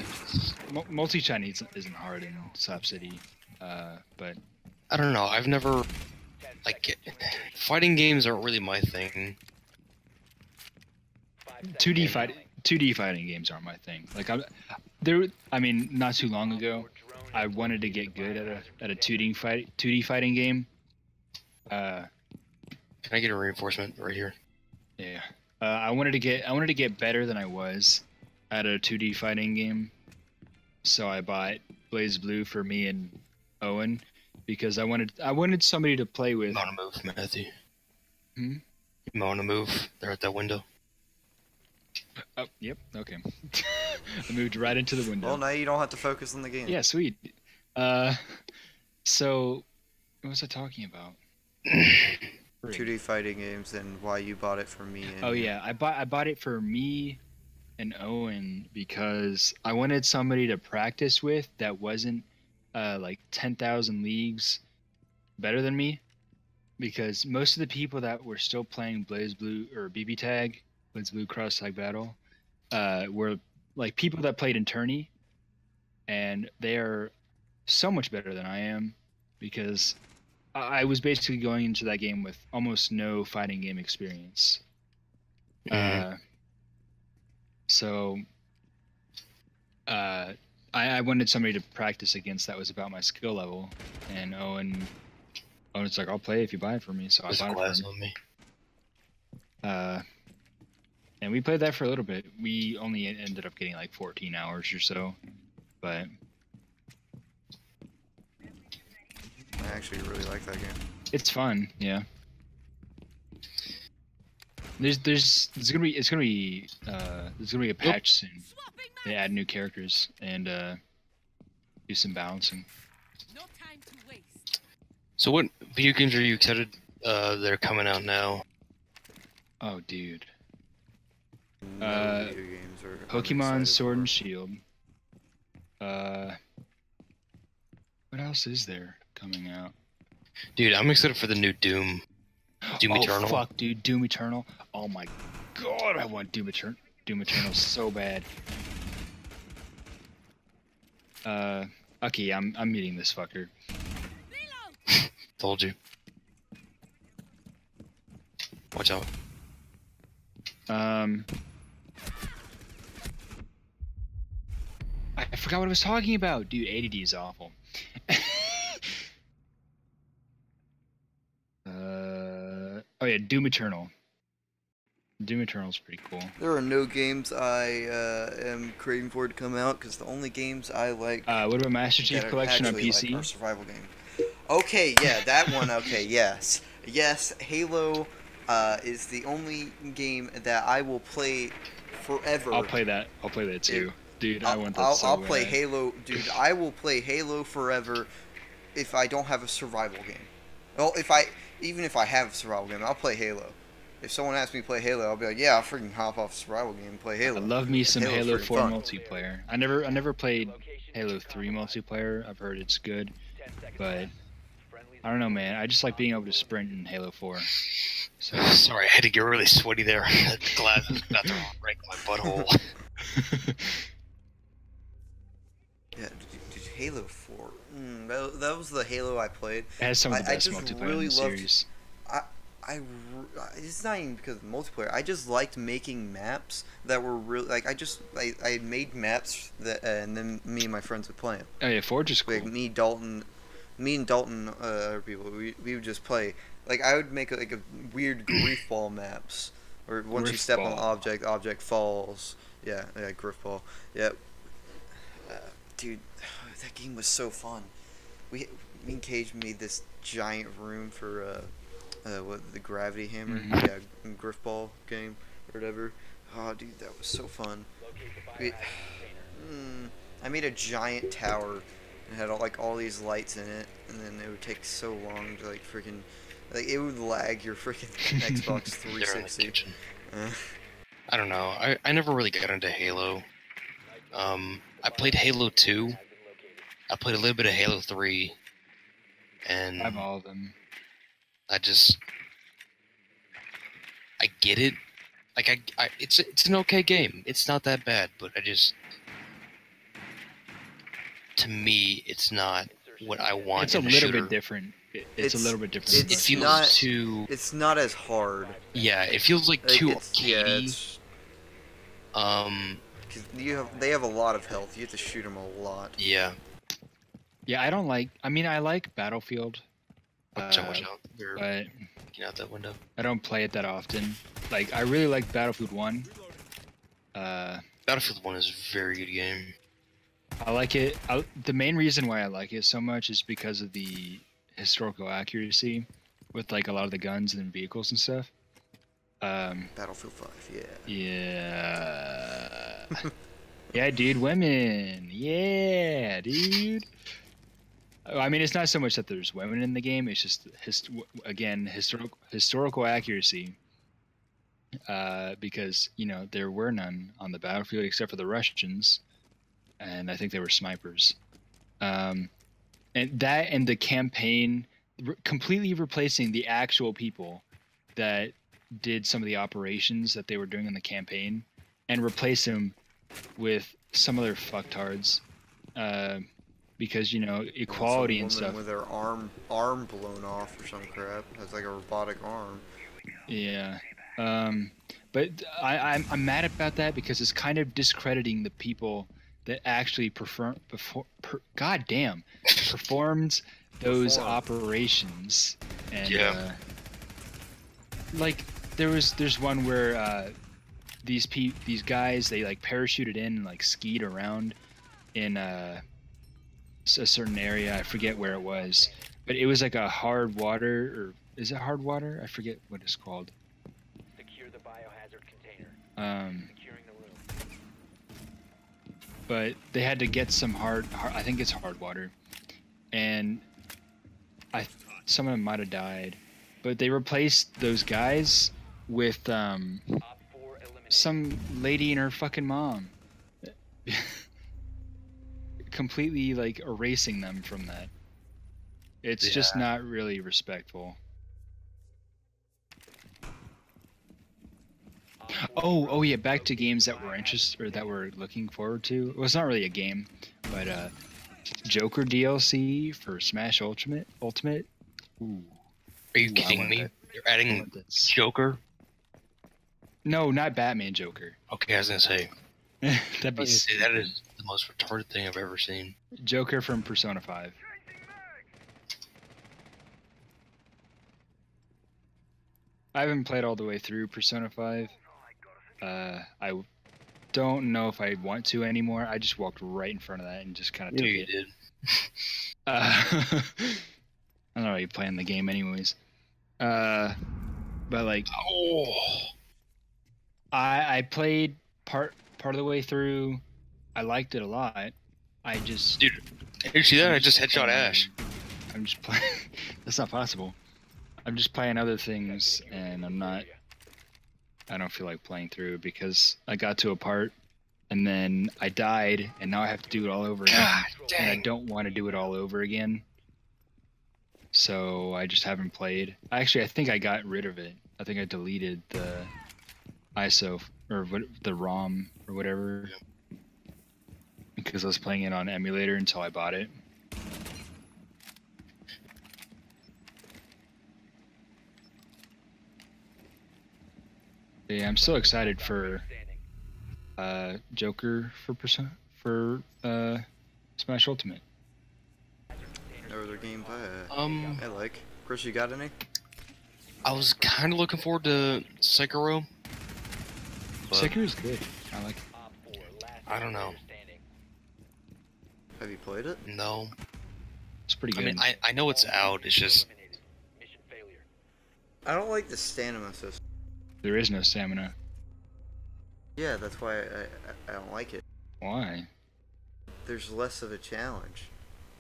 Although multi-shine isn't hard in Slap City, but I don't know. I've never like fighting games aren't really my thing. 2D fighting games aren't my thing. Like I mean, not too long ago, I wanted to get good at a 2D fighting game. Can I get a reinforcement right here? Yeah. I wanted to get better than I was at a 2D fighting game. So I bought Blaze Blue for me and Owen because I wanted somebody to play with. You want to move, Matthew? Hmm? You want to move? They're at that window. Oh, yep. Okay. I moved right into the window. Well, now you don't have to focus on the game. Yeah, sweet. So, what was I talking about? 2D fighting games and why you bought it for me. And Oh yeah, I bought it for me and Owen because I wanted somebody to practice with that wasn't like 10,000 leagues better than me. Because most of the people that were still playing Blaze Blue or BB Tag, Blaze Blue Cross Tag Battle, were like people that played in tourney, and they are so much better than I am because I was basically going into that game with almost no fighting game experience. So I wanted somebody to practice against that was about my skill level, and Owen's like, I'll play if you buy it for me, so I There's a bought it glass for on me. him. And we played that for a little bit. We only ended up getting like 14 hours or so, but I actually really like that game. it's fun. Yeah. There's gonna be a patch soon. They add new characters and do some balancing. No time to waste. So what video games are you excited they're coming out now? Oh, dude. No video games are. I'm Pokemon excited Sword for. and Shield. What else is there coming out? Dude, I'm excited for the new Doom. Doom Eternal. Oh fuck, dude, Doom Eternal. Oh my god, I want Doom Eternal so bad. Okay, I'm meeting this fucker. Told you. Watch out. I forgot what I was talking about. Dude, ADD is awful. Oh yeah, Doom Eternal. Doom Eternal's pretty cool. There are no games I am craving for to come out because the only games I like What about Master Chief that I Collection on actually PC? like are survival game. Okay, yeah, that one. Okay, yes, Halo is the only game that I will play forever. I'll play that too. Dude, I want that I'll, so I'll play bad. Halo, dude. I will play Halo forever if I don't have a survival game. Well, even if I have a survival game, I'll play Halo. If someone asks me to play Halo, I'll be like, yeah, I'll freaking hop off a survival game and play Halo. I love me some Halo's Halo freaking 4 fun. multiplayer. I never played Halo 3 multiplayer. I've heard it's good, but I don't know, man. I just like being able to sprint in Halo 4. So Sorry, I had to get really sweaty there. That glass is about to break my butthole. Yeah, dude, Halo 4. That was the Halo I played. it has some of the I best just multiplayer really in the loved- series. It's not even because of the multiplayer. I just liked making maps that were really like I made maps that and then me and my friends would play them. Oh yeah, Forge is cool. Like me and Dalton, other people, we would just play. Like I would make like a weird grief ball maps, or once you step on Griffball. object falls. Yeah, griff ball. Yeah, dude, that game was so fun. Me and Cage made this giant room for the gravity hammer, griff ball game or whatever. Oh, dude, that was so fun. I made a giant tower and had all these lights in it, and then it would take so long to freaking it would lag your freaking Xbox They're in the 360. kitchen. I don't know. I never really got into Halo. I played Halo 2. I played a little bit of Halo 3. And I have all of them. I get it. Like it's an okay game. It's not that bad, but to me, it's not what I want. It's a in little shooter. bit different. It's a little bit different. It it's feels not- too. It's not as hard. Yeah, it feels like too arcadey. it's, Um. 'cause they have a lot of health. You have to shoot them a lot. Yeah. Yeah, I don't like. I mean, I like Battlefield, Watch out. They're but looking out that window. I don't play it that often. Like, I really like Battlefield 1. Battlefield 1 is a very good game. I like it. The main reason why I like it so much is because of the historical accuracy with like a lot of the guns and vehicles and stuff. Battlefield 5, yeah. Yeah. Yeah, dude, women. Yeah, dude. I mean, it's not so much that there's women in the game. It's just historical accuracy. Because there were none on the battlefield except for the Russians, and I think they were snipers. And the campaign completely replacing the actual people that did some of the operations that they were doing in the campaign, and replace them with some other fucktards. Because equality and stuff. With their arm blown off or some crap. Has like a robotic arm. Yeah. But I'm mad about that because it's kind of discrediting the people that actually performed those operations. And like there's one where these guys, they like parachuted in and like skied around in a certain area. I forget where it was, but it was like a hard water, or is it hard water? I forget what it's called. Secure the biohazard container. Securing the room. But they had to get some hard I think it's hard water, and some of them might have died, but they replaced those guys with some lady and her fucking mom. Completely like erasing them from that. It's just not really respectful. Oh yeah, back to games that we're looking forward to. Well, it's not really a game, but Joker DLC for Smash Ultimate. Ooh. Are you kidding me? You're adding Joker? No, not Batman Joker. Okay, I was gonna say. That'd be that is the most retarded thing I've ever seen. Joker from Persona 5. I haven't played all the way through Persona 5. I don't know if I want to anymore. I just walked right in front of that and just kind of took it. You did. I don't know, you're playing the game anyways. But like, I played part of the way through. I liked it a lot. Dude, you see that? I just headshot Ash. I'm just playing. That's not possible. I'm just playing other things, and I don't feel like playing through because I got to a part, and then I died, and now I have to do it all over again. God dang. And I don't want to do it all over again. So I just haven't played. Actually, I think I got rid of it. I think I deleted the ISO or the ROM or whatever, because I was playing it on emulator until I bought it. Yeah, I'm so excited for Joker for Smash Ultimate. No other gameplay I like. Chris, you got any? I was kind of looking forward to Sekiro. Sekiro's good. I like it. I don't know. Have you played it? No. It's pretty good. I mean, I know it's out. It's just I don't like the stamina system. There is no stamina. Yeah, that's why I don't like it. Why? There's less of a challenge.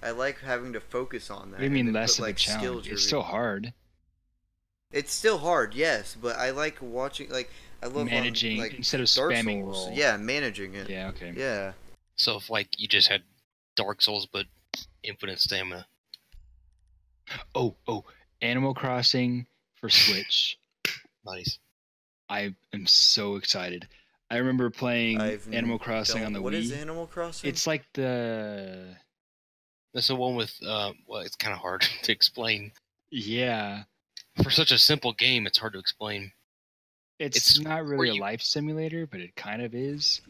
I like having to focus on that. What do you mean and then less put, of a like, challenge? skill It's tree- still hard. It's still hard, yes, but I like watching. Like I love Managing like instead of Dark spamming Souls. roll. Yeah, managing it. Yeah. Okay. Yeah. so if like you just had Dark Souls but infinite stamina. Oh, Animal Crossing for Switch. Nice. I am so excited. I remember playing Animal Crossing on the What Wii. is Animal Crossing? It's like the That's the one with well, it's kind of hard to explain. yeah. For such a simple game, it's hard to explain. It's not where really a you- life simulator, but it kind of is.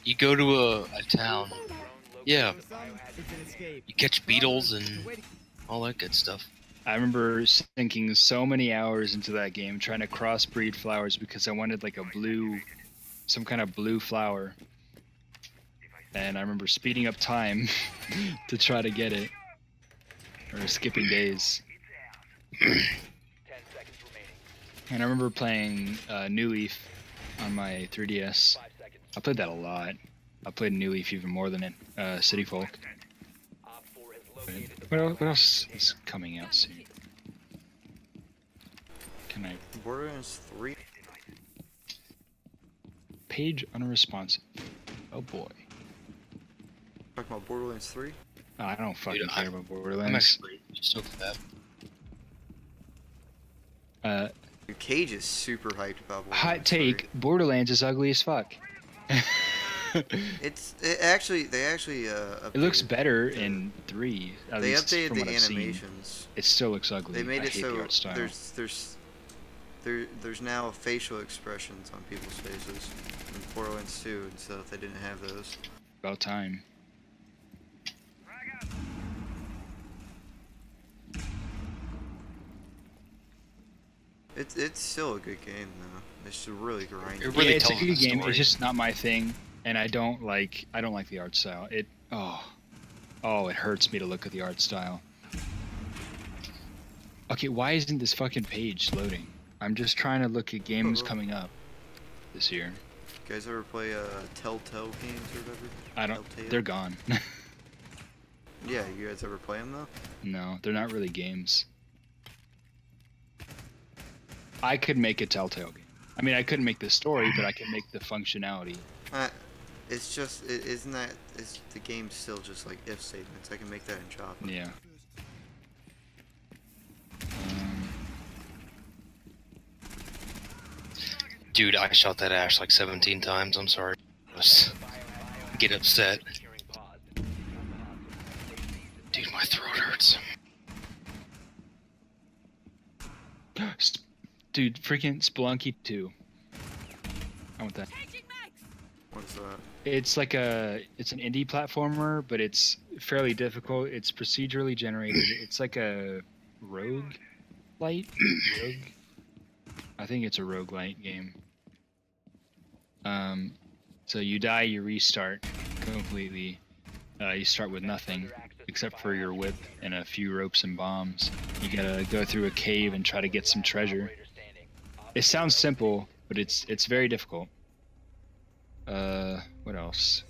You go to a town. Yeah. You catch beetles and all that good stuff. I remember sinking so many hours into that game trying to crossbreed flowers because I wanted like some kind of blue flower. And I remember speeding up time to try to get it. Or skipping days. 10 seconds remaining. And I remember playing New Leaf on my 3DS. 5 seconds. I played that a lot. I played New Leaf even more than City Folk. What else is coming out soon? Can I Borderlands 3. page unresponsive? Oh boy. Talking about Borderlands 3. Oh, I don't fucking Dude, care about I'm Borderlands. actually stoked for that. Dude, Cage is super hyped about Borderlands Hot take: Borderlands is ugly as fuck. 3. They actually It looks updated better the- in 3. At They least updated from the what I've seen. animations. It still looks ugly. They made I it hate the art so style. there's now facial expressions on people's faces in Borderlands 2 and stuff. They didn't have those. About time. It's still a good game though. It's really grinding. It really Yeah, it's a tells good the game. story. It's just not my thing, and I don't like the art style. It it hurts me to look at the art style. Okay, why isn't this fucking page loading? I'm just trying to look at games coming up this year. You guys ever play Telltale games or whatever? I don't. Telltale? They're gone. Yeah, you guys ever play them though? No, they're not really games. I could make a Telltale game. I mean, I couldn't make the story, but I can make the functionality. It's just isn't that is the game still just like if statements? I can make that in Java. Yeah. Dude, I shot that ash like 17 times. I'm sorry. Just get upset. Securing pods. Dude, my throat hurts. Dude, freaking Spelunky 2. I want that. Changing mags. What is that? It's like it's an indie platformer, but it's fairly difficult. It's procedurally generated. It's like a roguelite. I think it's a roguelite game. So you die, you restart completely. You start with nothing except for your whip and a few ropes and bombs. You gotta go through a cave and try to get some treasure. Operator standing. It sounds simple, but it's very difficult. What else?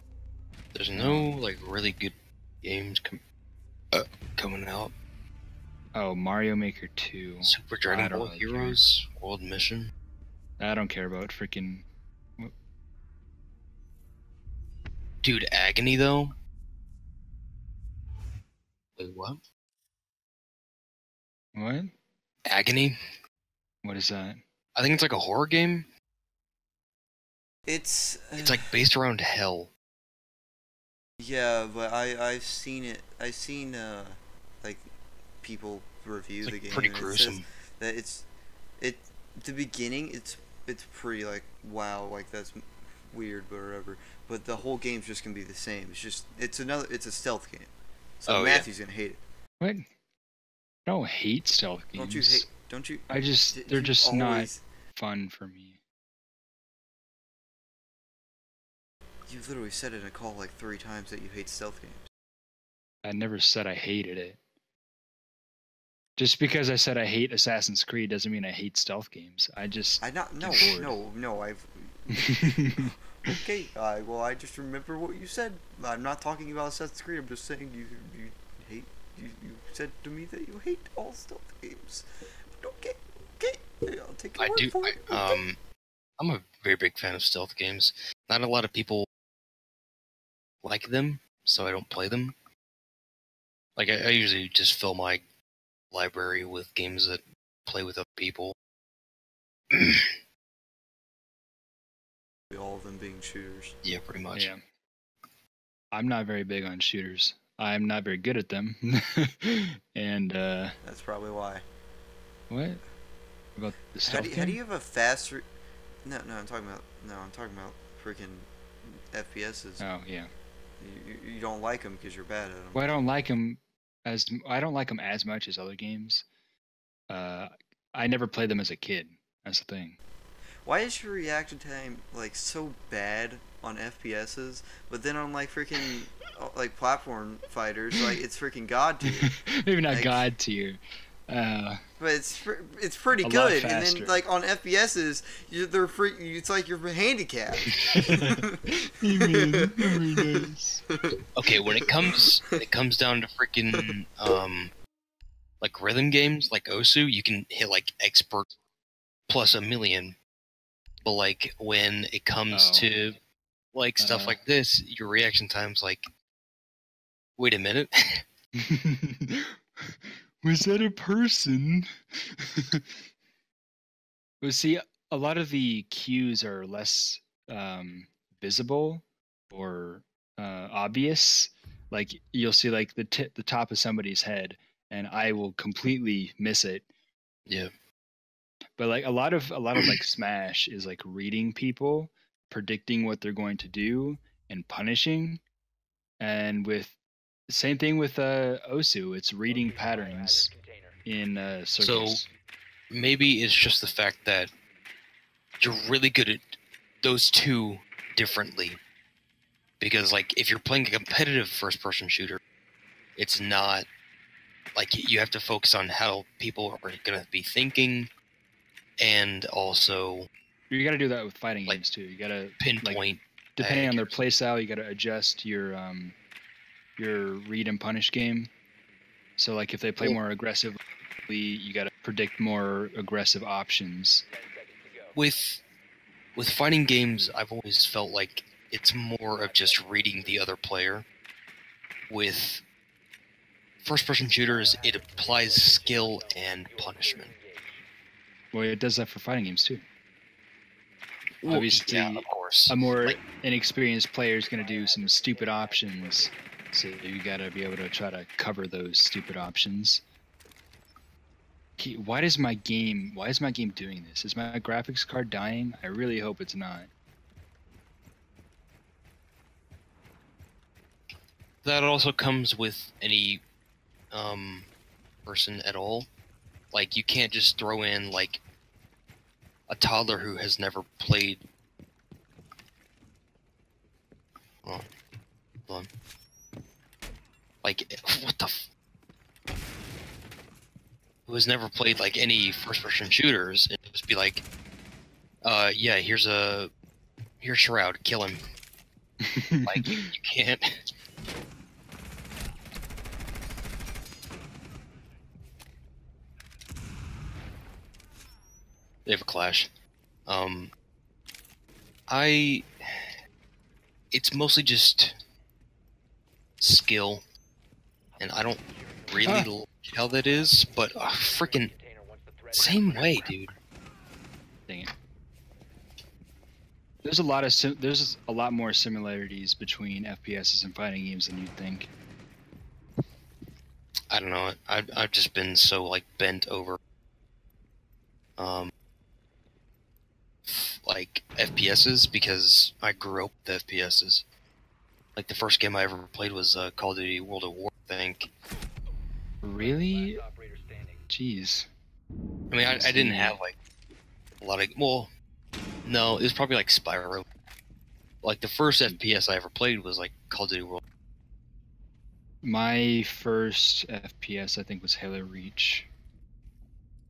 There's no like really good games coming out. Oh, Mario Maker 2. Super I Dragon don't Ball really care. Heroes World Mission. I don't care about freaking. Dude, Agony though. Wait, what? What? Agony? What is that? I think it's like a horror game. It's It's like based around hell. yeah, but I've seen it. I've seen like people review It's the like game. pretty and it gruesome. says that the beginning. It's pretty like wow, like that's weird, but whatever. But the whole game's just gonna be the same. It's a stealth game. So Oh, yeah. Matthew's gonna hate it. What? I don't hate stealth games. Don't you hate? Don't you? I just did they're you just not always- fun for me. You literally said in a call like 3 times that you hate stealth games. I never said I hated it. Just because I said I hate Assassin's Creed doesn't mean I hate stealth games. I just I not no Get bored. no I've okay. Well, I just remember what you said. I'm not talking about Assassin's Creed. I'm just saying you hate. You said to me that you hate all stealth games. But okay, I'll take your I word do. for it. Okay. I'm a very big fan of stealth games. Not a lot of people like them, so I don't play them. Like I usually just fill my library with games that play with other people. All of them being shooters. Yeah, pretty much. yeah. I'm not very big on shooters. I'm not very good at them. And That's probably why. what about the How stealth do, game? how do you have a faster? No, I'm talking about freaking FPSs. Oh yeah. You don't like them because you're bad at them. Well, I don't like them as much as other games. I never played them as a kid. That's the thing. Why is your reaction time like so bad on FPSs, but then on like freaking like platform fighters, like it's freaking god tier. Maybe not Like- God tier. But it's pretty A lot good. And faster. then like on FPSs, they're free. It's like you're handicapped. You mean very nice. Okay, when it comes down to freaking like rhythm games like Osu, you can hit like expert plus 1,000,000. But like when it comes to like stuff like this, your reaction time's like, wait a minute. Was that a person? Well, see, a lot of the cues are less visible or obvious. Like you'll see like the top of somebody's head, and I will completely miss it. Yeah. But like a lot of like Smash is like reading people, predicting what they're going to do, and punishing. And with same thing with Osu, it's reading patterns in circles. So maybe it's just the fact that you're really good at those two differently. Because like if you're playing a competitive first-person shooter, it's not like you have to focus on how people are going to be thinking, and also You got to do that with fighting like, games too. You got to pinpoint. depending on their play style, you got to adjust your read and punish game. So like if they play more aggressively, you got to predict more aggressive options. With fighting games, I've always felt like it's more of just reading the other player. With first-person shooters, it applies skill and punishment. Well, it does that for fighting games too. Well, Obviously, yeah, of course. a more Like, inexperienced player is going to do some stupid options, so you got to be able to try to cover those stupid options. Why is my game doing this? Is my graphics card dying? I really hope it's not. that also comes with any person at all. Like you can't just throw in like a toddler who has never played. Oh, hold on. Like what the? Who has never played like any first-person shooters, and just be like, yeah, here's Shroud, kill him. Like you can't. They have a clash. It's mostly just skill, and I don't really like how that is, but freaking same way, dude. Dang it. There's a lot more similarities between FPSs and fighting games than you'd think. I don't know. I've just been so like bent over like FPSs because I grew up with FPSs. Like the first game I ever played was Call of Duty World at War, I think. Really? Jeez. I mean, I didn't have like a lot of. Well, no, it was probably like Spyro. Like the first FPS I ever played was like Call of Duty World. My first FPS I think was Halo Reach,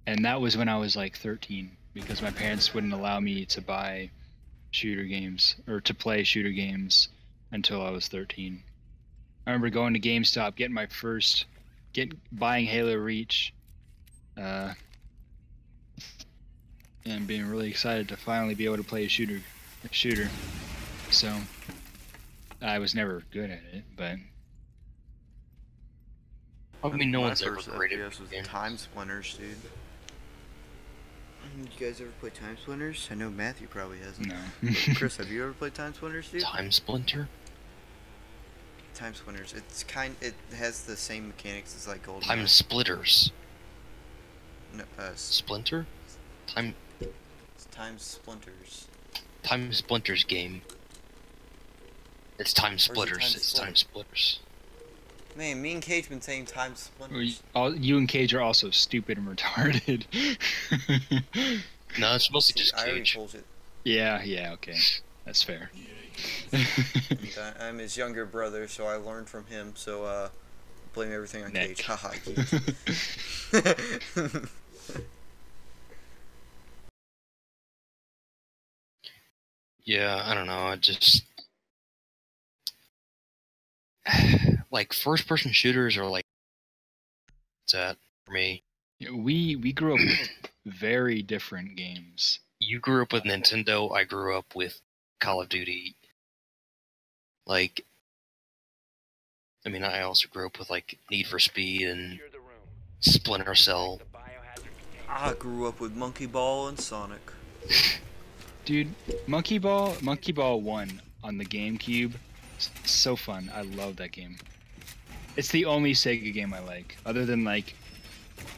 and that was when I was like 13 because my parents wouldn't allow me to buy shooter games or to play shooter games until I was 13. I remember going to GameStop, buying Halo Reach, and being really excited to finally be able to play a shooter. So I was never good at it, but I mean, no My one's ever first great at FPS was games. Time Splinters, dude. Did you guys ever play Time Splinters? I know Matthew probably hasn't. no. But Chris, have you ever played Time Splinters, dude? Time Splinter? Time Splinters. It has the same mechanics as like Golden. Time Splitters. No, Splinter? Time Time Splinters. Time Splinters game. It's Time Splitters. Time It's Splinter? Time Splitters. Man, me and Cage been saying Time Splinters. You and Cage are also stupid and retarded. No, it's mostly just I already Cage. told you. Yeah, okay. That's fair. And I'm his younger brother, so I learned from him. So blame everything on Nick. Cage. Haha, Cage. Yeah, I don't know. I just like first-person shooters are like what's that for me. We grew up with very different games. You grew up with Nintendo. I grew up with Call of Duty. Like, I mean, I also grew up with like Need for Speed and Secure the room. Splinter Cell. The biohazard container. I grew up with Monkey Ball and Sonic. Dude, Monkey Ball 1 on the GameCube, so fun. I love that game. It's the only Sega game I like, other than like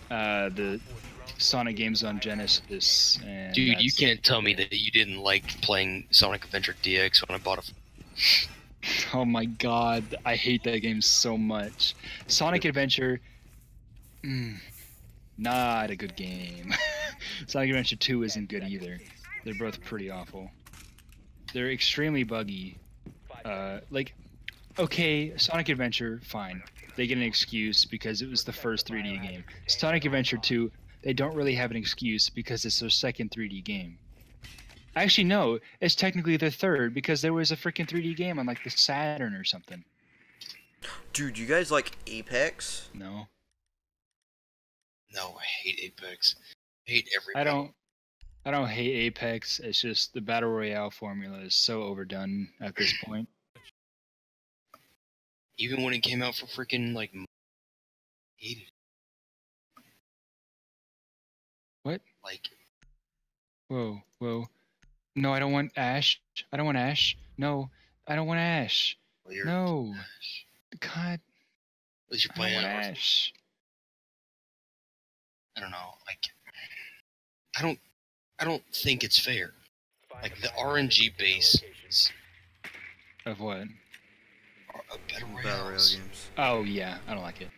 the Sonic games on Genesis. And Dude, you that's- can't tell me that you didn't like playing Sonic Adventure DX when I bought it. Oh my god, I hate that game so much. Sonic Adventure, not a good game. Sonic Adventure 2 isn't good either. They're both pretty awful. They're extremely buggy. Like, okay, Sonic Adventure, fine. They get an excuse because it was the first 3D game. Sonic Adventure 2, they don't really have an excuse because it's their second 3D game. Actually, no, it's technically their third because there was a freaking 3D game on like the Saturn or something. Dude, you guys like Apex? No, No, I hate Apex. I hate every. I don't hate Apex. It's just the battle royale formula is so overdone at this point. Even when it came out for freaking like, hated it. What? Like, Whoa. No, I don't want Ash. I don't want Ash. No, I don't want Ash. well, you're, No. God, at least you're I don't playing want it. Ash. I don't know. Like, I don't think it's fair. Find Like the the biohazard RNG container base location. is Of what? a better Battle Royale games. Oh yeah, I don't like it.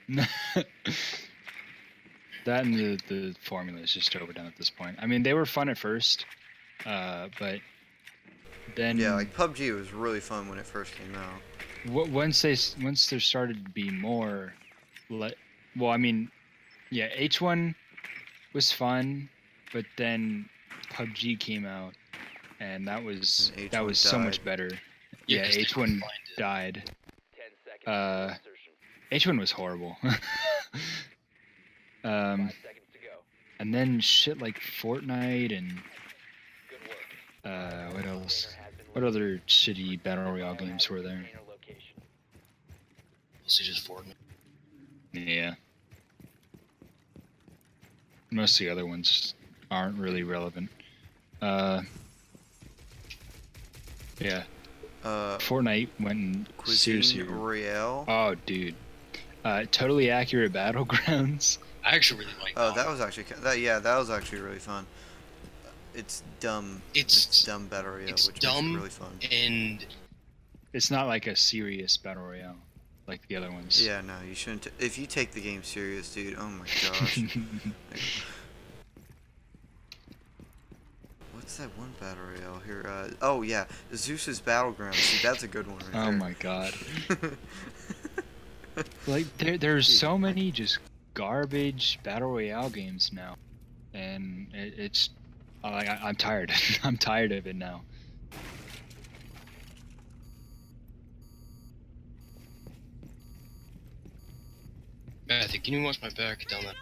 That and the formula is just overdone at this point. I mean, they were fun at first, but then Yeah, like PUBG was really fun when it first came out. once there started to be more, well, I mean, yeah, H1 was fun, but then PUBG came out, and that was And H1 so much died. better. Yeah, Yeah, 'cause they H1 refined it. died. 10 seconds before insertion. H1 was horrible. 5 seconds to go. And then shit like Fortnite and Good work. what else? Container has been What located. other shitty battle royale games were there? Container location. Mostly just Fortnite. Yeah. Most of the other ones aren't really relevant. Yeah. Fortnite went and Cuisine seriously. Royale. Oh, dude. Totally Accurate Battlegrounds. I actually really like. Oh, that was actually that was actually really fun. It's dumb. It's dumb Battle Royale, it's which dumb. makes it really fun. And It's not like a serious battle royale like the other ones. Yeah, no, you shouldn't. If you take the game serious, dude, oh my gosh. What's that one Battle Royale here? Oh yeah, Zeus's Battlegrounds. See, that's a good one right Oh there. my god. Like there's so many just garbage battle royale games now, and it's like I'm tired. I'm tired of it now. Matthew, can you watch my back down that?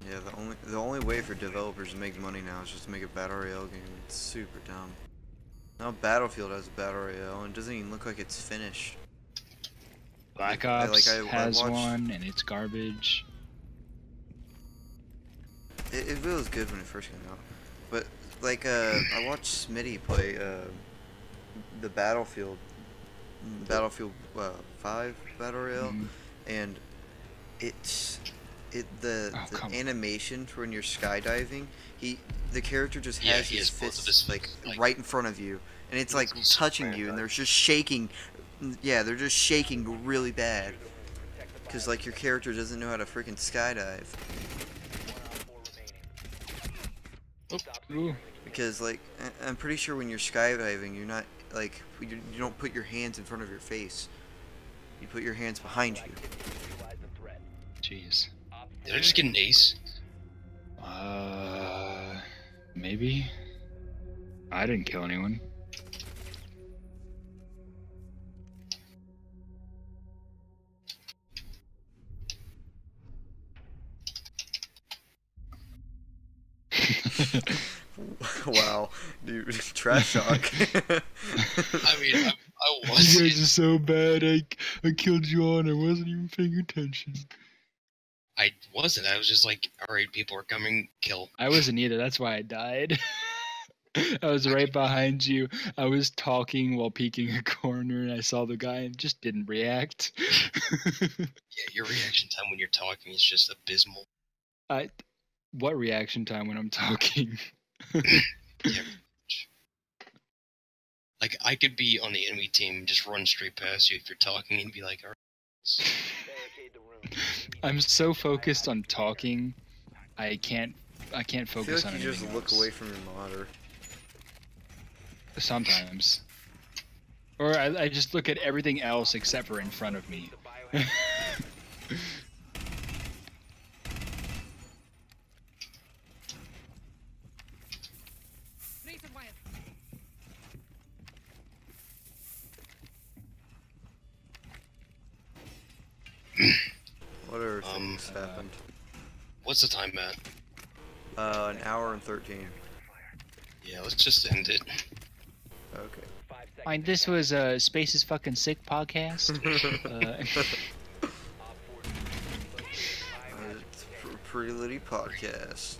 Yeah, the only way for developers to make money now is just to make a Battle Royale game. It's super dumb. Now Battlefield has a Battle Royale and it doesn't even look like it's finished. Black I- Ops I has watched- one, and it's garbage. It was good when it first came out, but like I watched Smitty play the Battlefield 5 Battle Royale, Mhm. and the Oh, come on. animation for when you're skydiving, the character just Yeah, has he his has both of fists his like fists, like- right in front of you, and it's He like doesn't just touching slam you, and dive. they're just shaking. Yeah, they're just shaking really bad, because like your character doesn't know how to freaking skydive. 1 op 4 remaining. Ooh. Because like I'm pretty sure when you're skydiving, you're not like you don't put your hands in front of your face. You put your hands behind you. Neutralize the threat. Jeez. Op Did I just get an ace? Maybe. I didn't kill anyone. Wow, dude, trash talk. I mean, I You was. guys are so bad. I killed you all and I wasn't even paying attention. I wasn't. I was just like, all right, people are coming, kill. I wasn't either. That's why I died. I was right behind you. I was talking while peeking a corner, and I saw the guy and just didn't react. Yeah, your reaction time when you're talking is just abysmal. What reaction time when I'm talking? Yeah. Like, I could be on the enemy team and just run straight past you if you're talking and be like, all right. Barricade the room. I'm so focused on talking, I can't I feel focus like on you anything just look else. away from your monitor. Sometimes. Or I just look at everything else except for in front of me. The biohazard Razor wire. Whatever things happened. What's the time, Matt? An hour and 13. Yeah, let's just end it. Okay. 5 seconds. Fine, this was a Space is Fucking Sick podcast. Op 4 It's a pretty litty podcast.